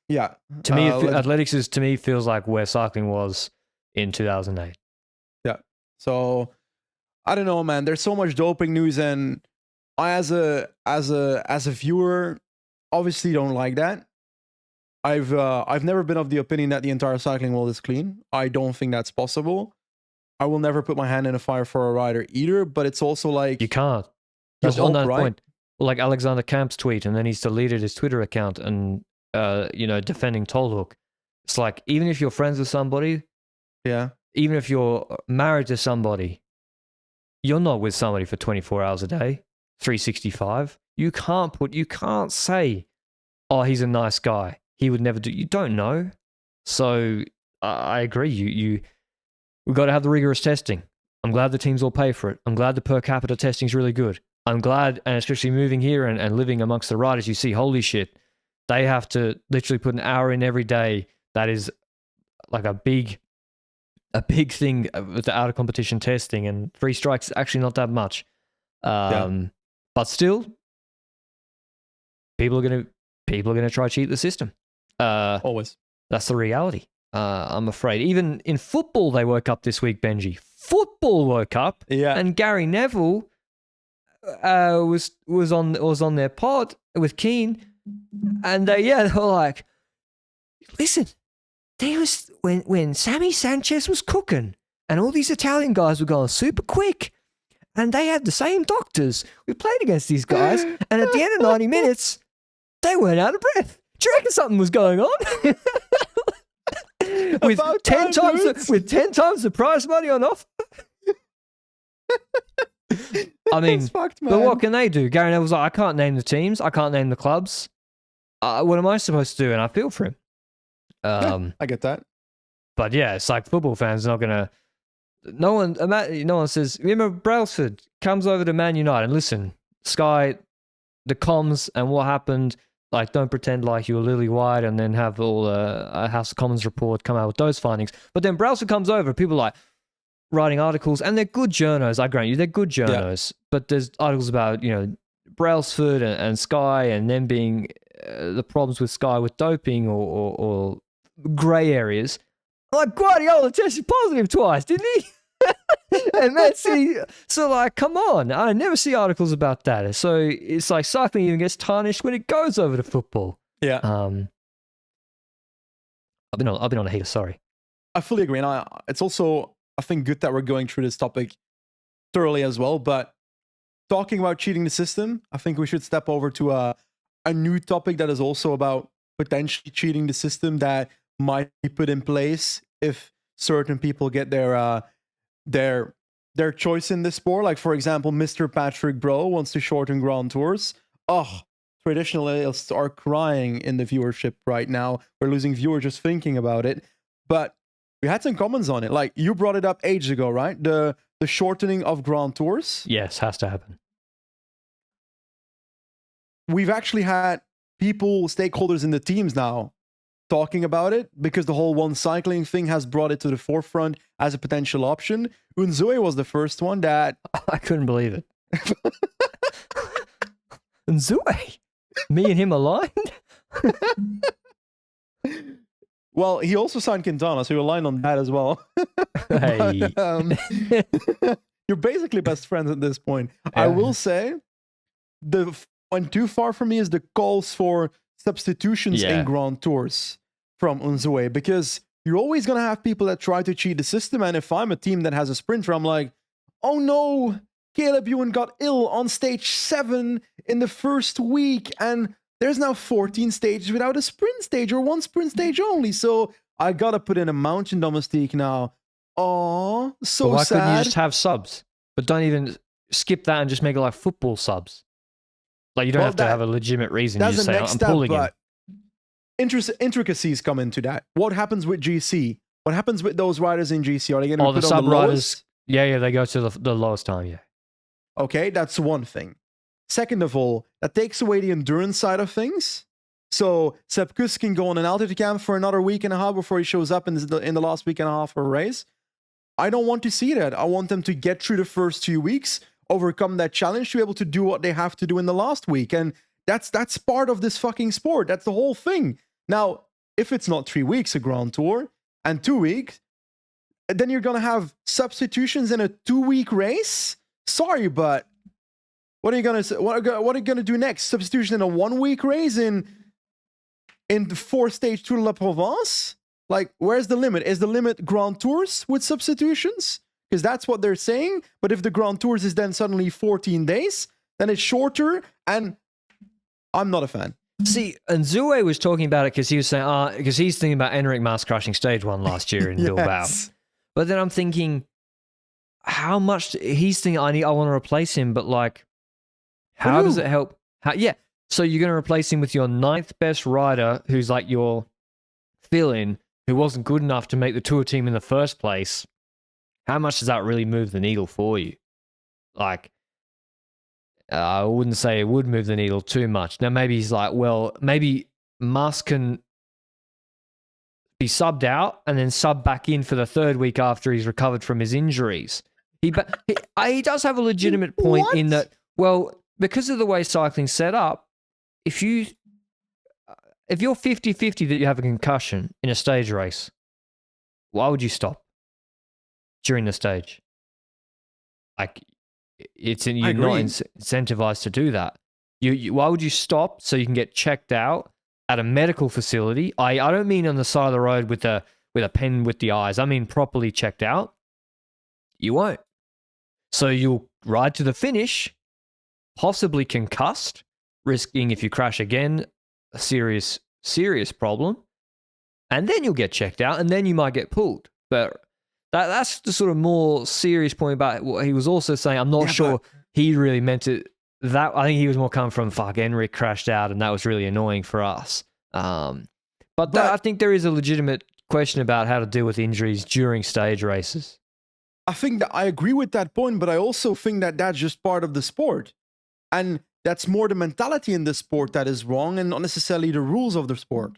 Yeah, to me, athletics feels like where cycling was in 2008. Yeah, so I don't know, man. There's so much doping news, and I, as a viewer, obviously don't like that. I've never been of the opinion that the entire cycling world is clean. I don't think that's possible. I will never put my hand in a fire for a rider either. But it's also like you can't. That's on that point. Like Alexander Kamp's tweet, and then he's deleted his Twitter account, and defending Tollhook. It's like, even if you're friends with somebody, even if you're married to somebody, you're not with somebody for 24 hours a day, 365. You can't say, oh, he's a nice guy, he would never do. You don't know. So I agree. We've got to have the rigorous testing. I'm glad the teams all pay for it. I'm glad the per capita testing is really good. I'm glad, and especially moving here and living amongst the riders, you see, holy shit, they have to literally put an hour in every day. That is like a big thing with the out of competition testing, and 3 strikes is actually not that much. But still, people are gonna try to cheat the system. Always. That's the reality. I'm afraid. Even in football, they woke up this week, Benji. Football woke up, and Gary Neville was on their pod with Keane, and they were like, listen, there was when Sammy Sanchez was cooking, and all these Italian guys were going super quick, and they had the same doctors. We played against these guys, and at the end of 90 minutes, they weren't out of breath. Do you reckon something was going on? with 10 times the prize money on offer. I mean, fucked, but what can they do? Gary Neville's like, I can't name the teams, I can't name the clubs. What am I supposed to do? And I feel for him. I get that. But yeah, it's like football fans are not gonna. No one says. Remember, Brailsford comes over to Man United and listen, Sky, the comms and what happened. Like, don't pretend like you were lily white and then have all a House of Commons report come out with those findings. But then Brailsford comes over, people are like writing articles, and they're good journos. I grant you, they're good journos. Yeah. But there's articles about Brailsford and Sky, and them being the problems with Sky with doping or grey areas. Like, Guardiola tested positive twice, didn't he? And Man City, so like, come on. I never see articles about that. So it's like cycling even gets tarnished when it goes over to football. Yeah. I've been on a heater, sorry. I fully agree. And it's also, I think, good that we're going through this topic thoroughly as well. But talking about cheating the system, I think we should step over to a new topic that is also about potentially cheating the system that might be put in place if certain people get their choice in this sport. Like, for example, Mr. Patrick Broe wants to shorten Grand Tours. Oh, traditionalists are crying in the viewership right now. We're losing viewers just thinking about it. But we had some comments on it. Like, you brought it up ages ago, right? The shortening of Grand Tours. Yes, has to happen. We've actually had people, stakeholders in the teams now, talking about it because the whole OneCycling thing has brought it to the forefront as a potential option. Unzue was the first one that... I couldn't believe it. Unzue? Me and him aligned? Well, he also signed Quintana, so you're aligned on that as well. Hey. You're basically best friends at this point. Yeah. I will say, the one too far for me is the calls for substitutions in Grand Tours from Unzue, because you're always going to have people that try to cheat the system. And if I'm a team that has a sprinter, I'm like, oh no, Caleb Ewan got ill on stage 7 in the first week, and there's now 14 stages without a sprint stage or one sprint stage only. So I got to put in a mountain domestique now. Oh, so why sad. Couldn't you just have subs? But don't even skip that and just make it like football subs. Like, you don't have to have a legitimate reason. You just say, I'm pulling him. Intricacies come into that. What happens with GC? What happens with those riders in GC? Are they going to the put sub on the riders? lowest? Yeah, they go to the lowest time, yeah. Okay, that's one thing. Second of all, that takes away the endurance side of things. So Sepp Kuss can go on an altitude camp for another week and a half before he shows up in the last week and a half for a race. I don't want to see that. I want them to get through the first 2 weeks, overcome that challenge, to be able to do what they have to do in the last week. And that's part of this fucking sport. That's the whole thing. Now, if it's not 3 weeks, a Grand Tour, and 2 weeks, then you're going to have substitutions in a 2-week race? Sorry, but what are you going to what are you going to do next? Substitution in a 1-week race in the 4-stage Tour de la Provence? Like, where's the limit? Is the limit Grand Tours with substitutions? Because that's what they're saying. But if the Grand Tours is then suddenly 14 days, then it's shorter, and I'm not a fan. See, and Zue was talking about it because he was saying, because he's thinking about Enric Mas crashing stage 1 last year in Bilbao. But then I'm thinking, how much he's thinking, I want to replace him, but like, how does it help? So you're going to replace him with your 9th best rider, who's like your fill-in, who wasn't good enough to make the tour team in the first place. How much does that really move the needle for you? Like, I wouldn't say it would move the needle too much. Now, maybe he's like, well, maybe Mas can be subbed out and then sub back in for the 3rd week after he's recovered from his injuries. He does have a legitimate point in that, well, because of the way cycling's set up, if you if you're 50-50 that you have a concussion in a stage race, why would you stop during the stage? Like, you're not incentivized to do that. Why would you stop so you can get checked out at a medical facility? I don't mean on the side of the road with a pen with the eyes. I mean properly checked out. You won't. So you'll ride to the finish, possibly concussed, risking, if you crash again, a serious problem, and then you'll get checked out, and then you might get pulled. But that's the sort of more serious point about what he was also saying. I'm not sure he really meant it. That I think he was more coming from Enric crashed out, and that was really annoying for us. But I think there is a legitimate question about how to deal with injuries during stage races. I think that I agree with that point, but I also think that that's just part of the sport. And that's more the mentality in the sport that is wrong and not necessarily the rules of the sport.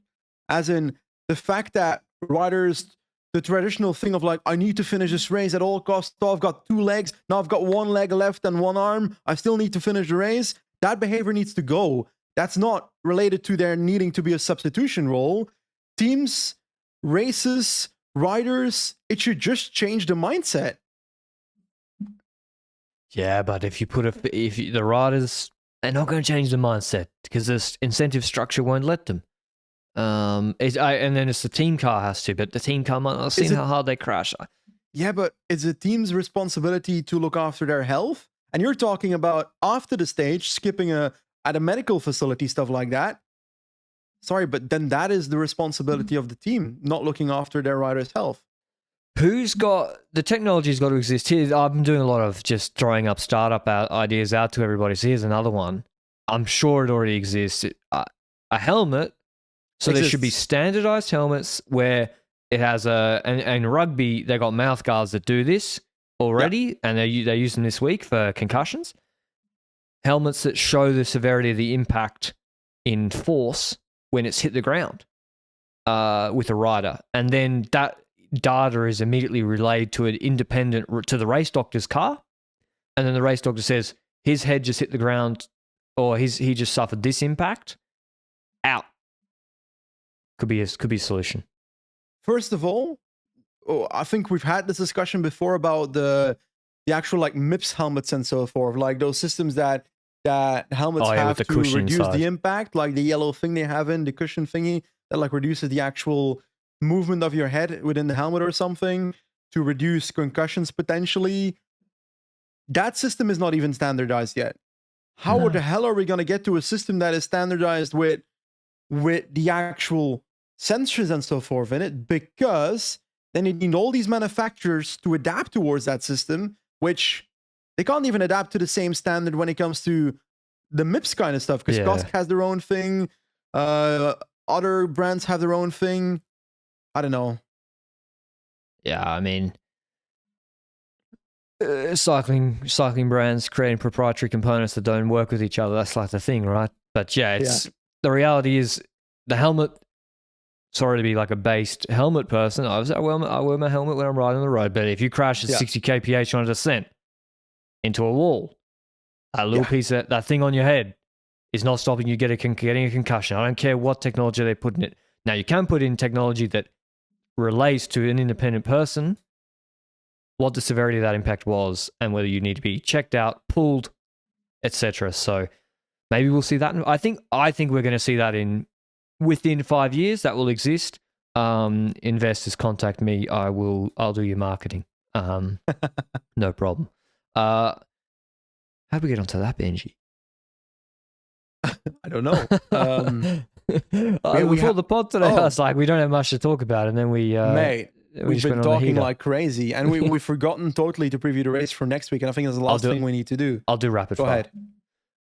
As in the fact that riders, the traditional thing of like, I need to finish this race at all costs. So I've got 2 legs. Now I've got 1 leg left and 1 arm. I still need to finish the race. That behavior needs to go. That's not related to there needing to be a substitution role. Teams, races, riders, it should just change the mindset. Yeah, but if the riders, they're not going to change the mindset because this incentive structure won't let them. And then it's the team car has to, but the team car might not see how hard they crash. Yeah, but it's a team's responsibility to look after their health. And you're talking about after the stage, skipping at a medical facility, stuff like that. Sorry, but then that is the responsibility of the team, not looking after their rider's health. The technology's got to exist here. I've been doing a lot of just throwing up startup ideas out to everybody. So here's another one. I'm sure it already exists. A helmet. So there should be standardized helmets where it has in rugby, they got mouth guards that do this already, and they use them this week for concussions. Helmets that show the severity of the impact in force when it's hit the ground with a rider. And then that data is immediately relayed to to the race doctor's car. And then the race doctor says, his head just hit the ground, or he just suffered this impact. Out. Could be a solution. First of all, I think we've had this discussion before about the actual like MIPS helmets and so forth, like those systems that helmets have to reduce the impact, like the yellow thing they have in the cushion thingy that like reduces the actual movement of your head within the helmet or something to reduce concussions potentially. That system is not even standardized yet. How the hell are we going to get to a system that is standardized with the actual sensors and so forth in it? Because then you need all these manufacturers to adapt towards that system, which they can't even adapt to the same standard when it comes to the MIPS kind of stuff, because Kosk has their own thing, other brands have their own thing. I don't know. Yeah, I mean, cycling brands creating proprietary components that don't work with each other, that's like the thing, right? But the reality is the helmet, sorry to be like a based helmet person, I wear my helmet when I'm riding on the road, but if you crash at 60 kph on a descent into a wall, a little piece of that thing on your head is not stopping you getting a concussion. I don't care what technology they put in it. Now, you can put in technology that relates to an independent person, what the severity of that impact was, and whether you need to be checked out, pulled, etc. So maybe we'll see that. I think we're going to see that within 5 years. That will exist. Investors contact me. I'll do your marketing. No problem. How do we get onto that, Benji? I don't know. Before the pod today, I was like, we don't have much to talk about, and then we've been talking like crazy, and we've forgotten totally to preview the race for next week, and I think that's the last thing we need to do. I'll do rapid fire. Go ahead.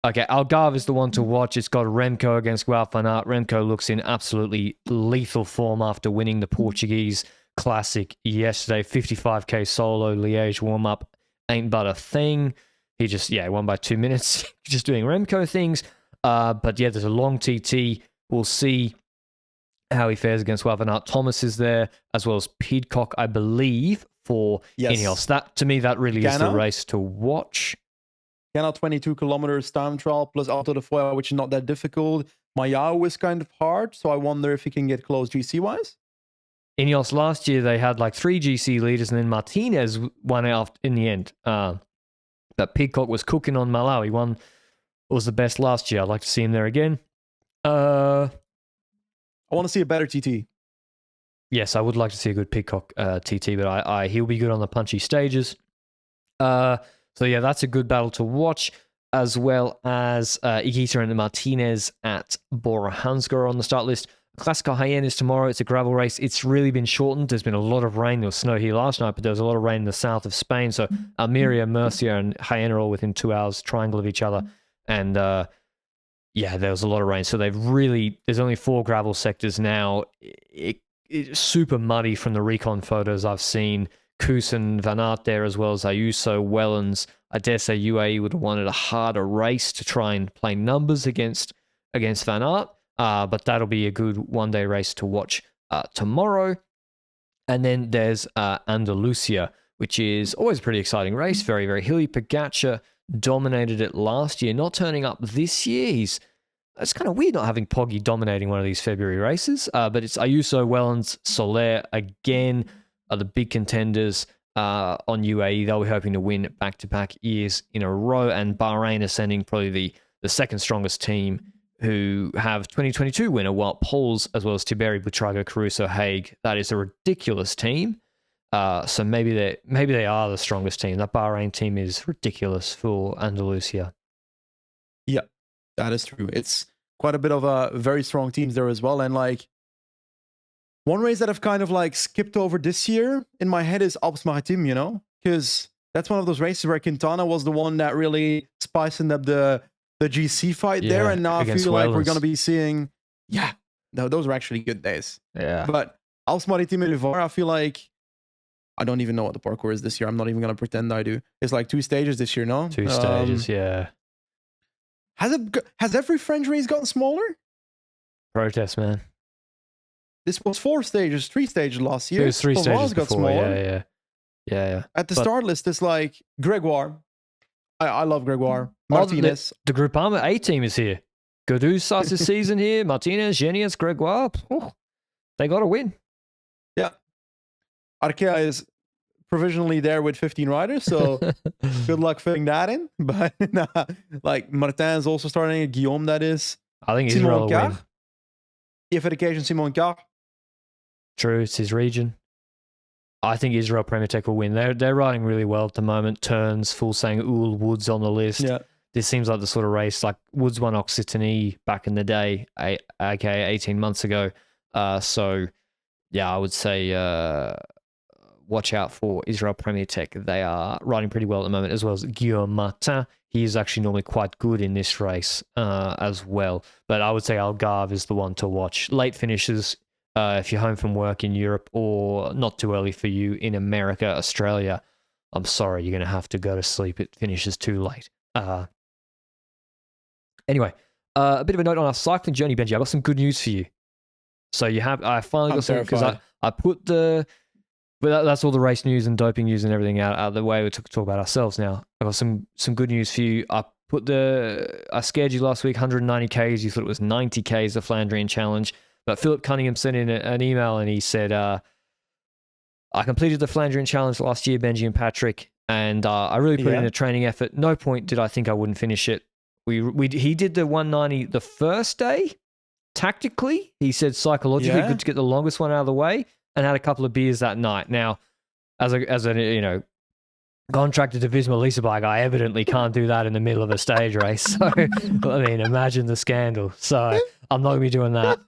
Okay, Algarve is the one to watch. It's got Remco against Wout van Aert. Remco looks in absolutely lethal form after winning the Portuguese Classic yesterday. 55k solo Liège warm-up ain't but a thing. He just, won by 2 minutes, just doing Remco things. But there's a long TT. We'll see how he fares against Wout van Aert. Thomas is there, as well as Pidcock, I believe, for Ineos. That, to me, that really is the race to watch. Canal 22 kilometers time trial plus Alto de Foya, which is not that difficult. Mayao is kind of hard, so I wonder if he can get close GC-wise. Ineos last year, they had like 3 GC leaders, and then Martinez won out in the end. But Pidcock was cooking on Malawi. Won was the best last year. I'd like to see him there again. I want to see a better TT. Yes, I would like to see a good Pidcock TT, but he'll be good on the punchy stages. So yeah, that's a good battle to watch, as well as Igita and Martinez at Bora Hansgrohe on the start list. Classico Hyenas tomorrow. It's a gravel race. It's really been shortened. There's been a lot of rain. There was snow here last night, but there was a lot of rain in the south of Spain. So Almeria, Murcia, and Hyena are all within 2 hours triangle of each other. And yeah, there was a lot of rain. So there's only 4 gravel sectors now. It's super muddy from the recon photos I've seen. Koos and Van Aert there, as well as Ayuso, Wellens. I dare say UAE would have wanted a harder race to try and play numbers against Van Aert. But that'll be a good one-day race to watch tomorrow. And then there's Andalusia, which is always a pretty exciting race. Very, very hilly. Pogacar dominated it last year, not turning up this year. It's kind of weird not having Poggy dominating one of these February races. But it's Ayuso, Wellens, Soler again are the big contenders on UAE. They'll be hoping to win back-to-back years in a row. And Bahrain are sending probably the second strongest team, who have 2022 winner Wout Poels, as well as Tiberi, Buitrago, Caruso, Haig. That is a ridiculous team. So maybe they are the strongest team. That Bahrain team is ridiculous for Andalusia. Yeah, that is true. It's quite a bit of very strong teams there as well. And like one race that I've kind of like skipped over this year in my head is Alpes Maritimes, you know, because that's one of those races where Quintana was the one that really spiced up the GC fight there, and now I feel like we're going to be seeing, those are actually good days. Yeah. But Alpes Maritimes and Livar, I feel like, I don't even know what the parkour is this year. I'm not even going to pretend I do. It's like 2 stages this year, no? 2 stages, yeah. Has every French race gotten smaller? Protest, man. This was 4 stages, 3 stages last year. It was 3 Cor stages Vos got before, smaller. Yeah. At the start list, it's like Gregoire. I love Gregoire. Martinez. The Groupama A team is here. Godou starts his season here. Martinez, Genius, Gregoire. They got to win. Yeah. Arkea is provisionally there with 15 riders, so good luck filling that in. But like Martin is also starting it. Guillaume, that is. I think Israel will win. If for the occasion, Simon Carr. True, it's his region. I think Israel Premier Tech will win. They're riding really well at the moment. Turns, Fulsang, Oul, Woods on the list. Yeah. This seems like the sort of race, like Woods won Occitanie back in the day, aka 18 months ago. So, yeah, I would say watch out for Israel Premier Tech. They are riding pretty well at the moment, as well as Guillaume Martin. He is actually normally quite good in this race as well. But I would say Algarve is the one to watch. Late finishes, if you're home from work in Europe, or not too early for you in America, Australia, I'm sorry, you're going to have to go to sleep. It finishes too late. Anyway, a bit of a note on our cycling journey, Benji. I've got some good news for you. So I finally got some, because I put but that's all the race news and doping news and everything out of the way. We talk about ourselves now. I've got some good news for you. I scared you last week, 190 Ks. You thought it was 90 Ks, the Flandrian Challenge. But Philip Cunningham sent in an email and he said, I completed the Flandrian Challenge last year, Benji and Patrick, and I really put in a training effort. No point did I think I wouldn't finish it. He did the 190 the first day. Tactically, he said psychologically good to get the longest one out of the way, and had a couple of beers that night. Now, as a contracted to Visma Lease bike, I evidently can't do that in the middle of a stage race. So, I mean, imagine the scandal. So, I'm not going to be doing that.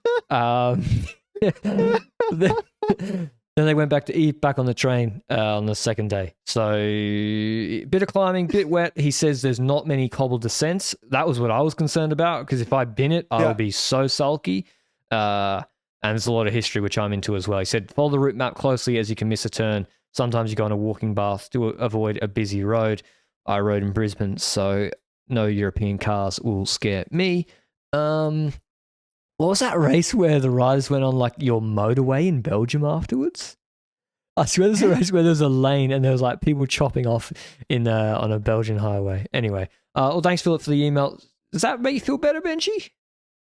Then they went back to eat back on the train on the second day. So, bit of climbing, bit wet. He says there's not many cobble descents. That was what I was concerned about, because if I bin it, I would be so sulky. And there's a lot of history, which I'm into as well. He said, follow the route map closely as you can miss a turn. Sometimes you go on a walking path to avoid a busy road. I rode in Brisbane, so no European cars will scare me. What was that race where the riders went on like your motorway in Belgium afterwards? I swear there's a race where there's a lane and there was like people chopping off in on a Belgian highway. Anyway, well, thanks, Philip, for the email. Does that make you feel better, Benji?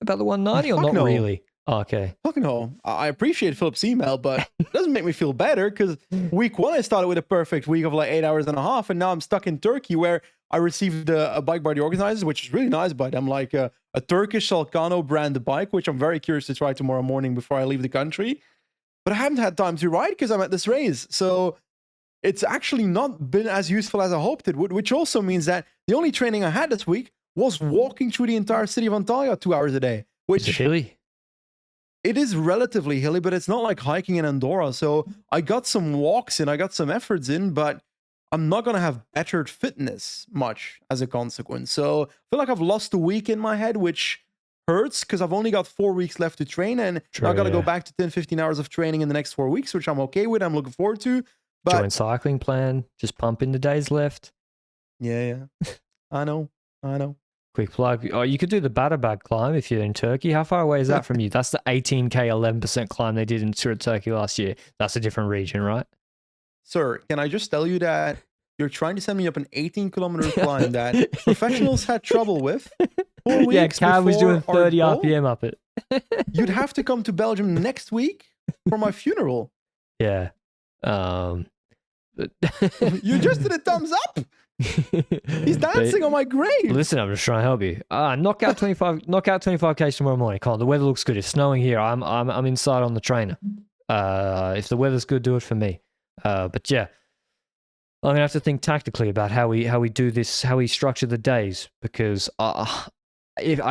About the 190 or Fuck not no. really? Oh, okay. Fuck no. I appreciate Philip's email, but it doesn't make me feel better because week 1 I started with a perfect week of like 8 hours and a half, and now I'm stuck in Turkey where I received a bike by the organizers, which is really nice by them, like a Turkish Salkano brand bike, which I'm very curious to try tomorrow morning before I leave the country. But I haven't had time to ride because I'm at this race. So it's actually not been as useful as I hoped it would, which also means that the only training I had this week was walking through the entire city of Antalya 2 hours a day. Which is it hilly? It is relatively hilly, but it's not like hiking in Andorra. So I got some walks in, I got some efforts in, but I'm not going to have bettered fitness much as a consequence. So I feel like I've lost a week in my head, which hurts because I've only got 4 weeks left to train, and True, I got to go back to 10-15 hours of training in the next 4 weeks, which I'm okay with. I'm looking forward to. But Join cycling plan, just pump in the days left. yeah. I know. Quick plug. Oh, you could do the Batabag climb if you're in Turkey. How far away is that from you? That's the 18K 11% climb they did in Turkey last year. That's a different region, right? Sir, can I just tell you that you're trying to send me up an 18-kilometer climb that professionals had trouble with 4 weeks yeah, Cav was doing before 30 our goal? RPM up it. You'd have to come to Belgium next week for my funeral. Yeah. You just did a thumbs up. He's dancing on my grave. Listen, I'm just trying to help you. Knock out 25K tomorrow morning. Come on, the weather looks good. It's snowing here. I'm inside on the trainer. If the weather's good, do it for me. But yeah, I'm gonna have to think tactically about how we do this, how we structure the days, because I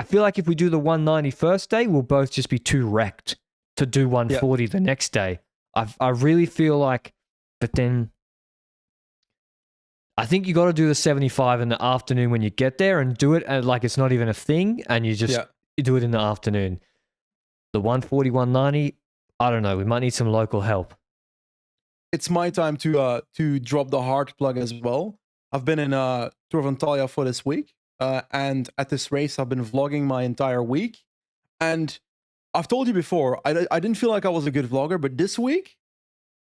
feel like if we do the 190 first day, we'll both just be too wrecked to do 140 the next day. I really feel like, but then I think you got to do the 75 in the afternoon when you get there and do it like it's not even a thing, and you just you do it in the afternoon. The 140, 190, I don't know. We might need some local help. It's my time to drop the hard plug as well. I've been in Tour of Antalya for this week, and at this race, I've been vlogging my entire week. And I've told you before, I didn't feel like I was a good vlogger, but this week,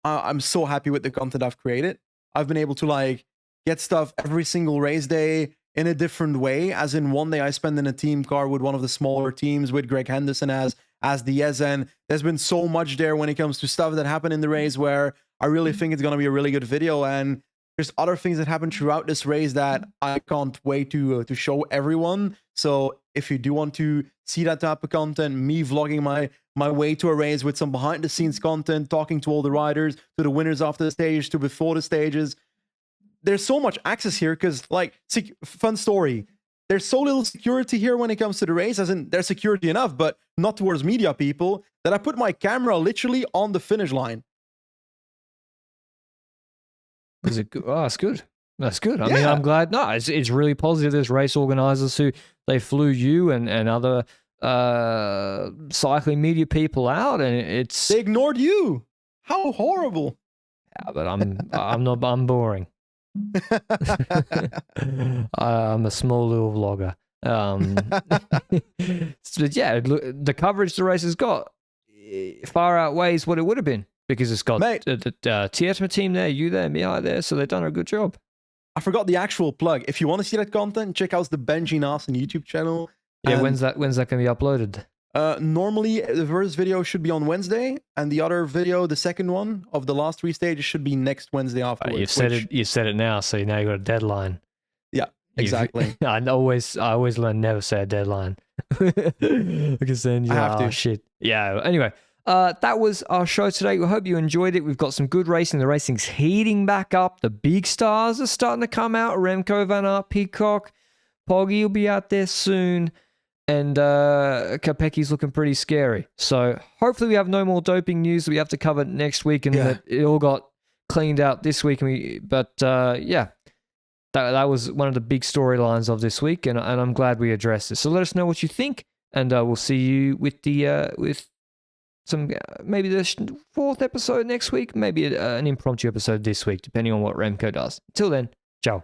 I'm so happy with the content I've created. I've been able to like get stuff every single race day in a different way. As in, one day I spend in a team car with one of the smaller teams with Greg Henderson as the Naesen. There's been so much there when it comes to stuff that happened in the race where I really think it's going to be a really good video. And there's other things that happen throughout this race that I can't wait to show everyone. So if you do want to see that type of content, me vlogging my way to a race with some behind the scenes content, talking to all the riders, to the winners after the stage, to before the stages, there's so much access here because, like, fun story. There's so little security here when it comes to the race, as in there's security enough, but not towards media people, that I put my camera literally on the finish line. Is it good? Oh, that's good. That's good. I mean, I'm glad. No, it's really positive. There's race organizers who they flew you and other cycling media people out, and they ignored you. How horrible! Yeah, but I'm boring. I'm a small little vlogger. So yeah, the coverage the race has got far outweighs what it would have been because it's got the Tietma team there, you there, me there, so they've done a good job. I forgot the actual plug. If you want to see that content, check out the Benji Naesen YouTube channel. Yeah, when's that going to be uploaded? Normally, the first video should be on Wednesday, and the other video, the second one of the last 3 stages, should be next Wednesday afterwards. You've said it now, so now you got a deadline. Yeah, exactly. I always learn never say a deadline because then you have to. Shit. Yeah. Anyway, that was our show today. We hope you enjoyed it. We've got some good racing. The racing's heating back up. The big stars are starting to come out. Remco, Van Aert, Peacock, Poggy will be out there soon. And Kopeck's looking pretty scary. So hopefully we have no more doping news that we have to cover next week, and that it all got cleaned out this week. But that was one of the big storylines of this week, and I'm glad we addressed it. So let us know what you think, and we'll see you with the with some maybe the 4th episode next week, maybe an impromptu episode this week, depending on what Remco does. Until then, ciao.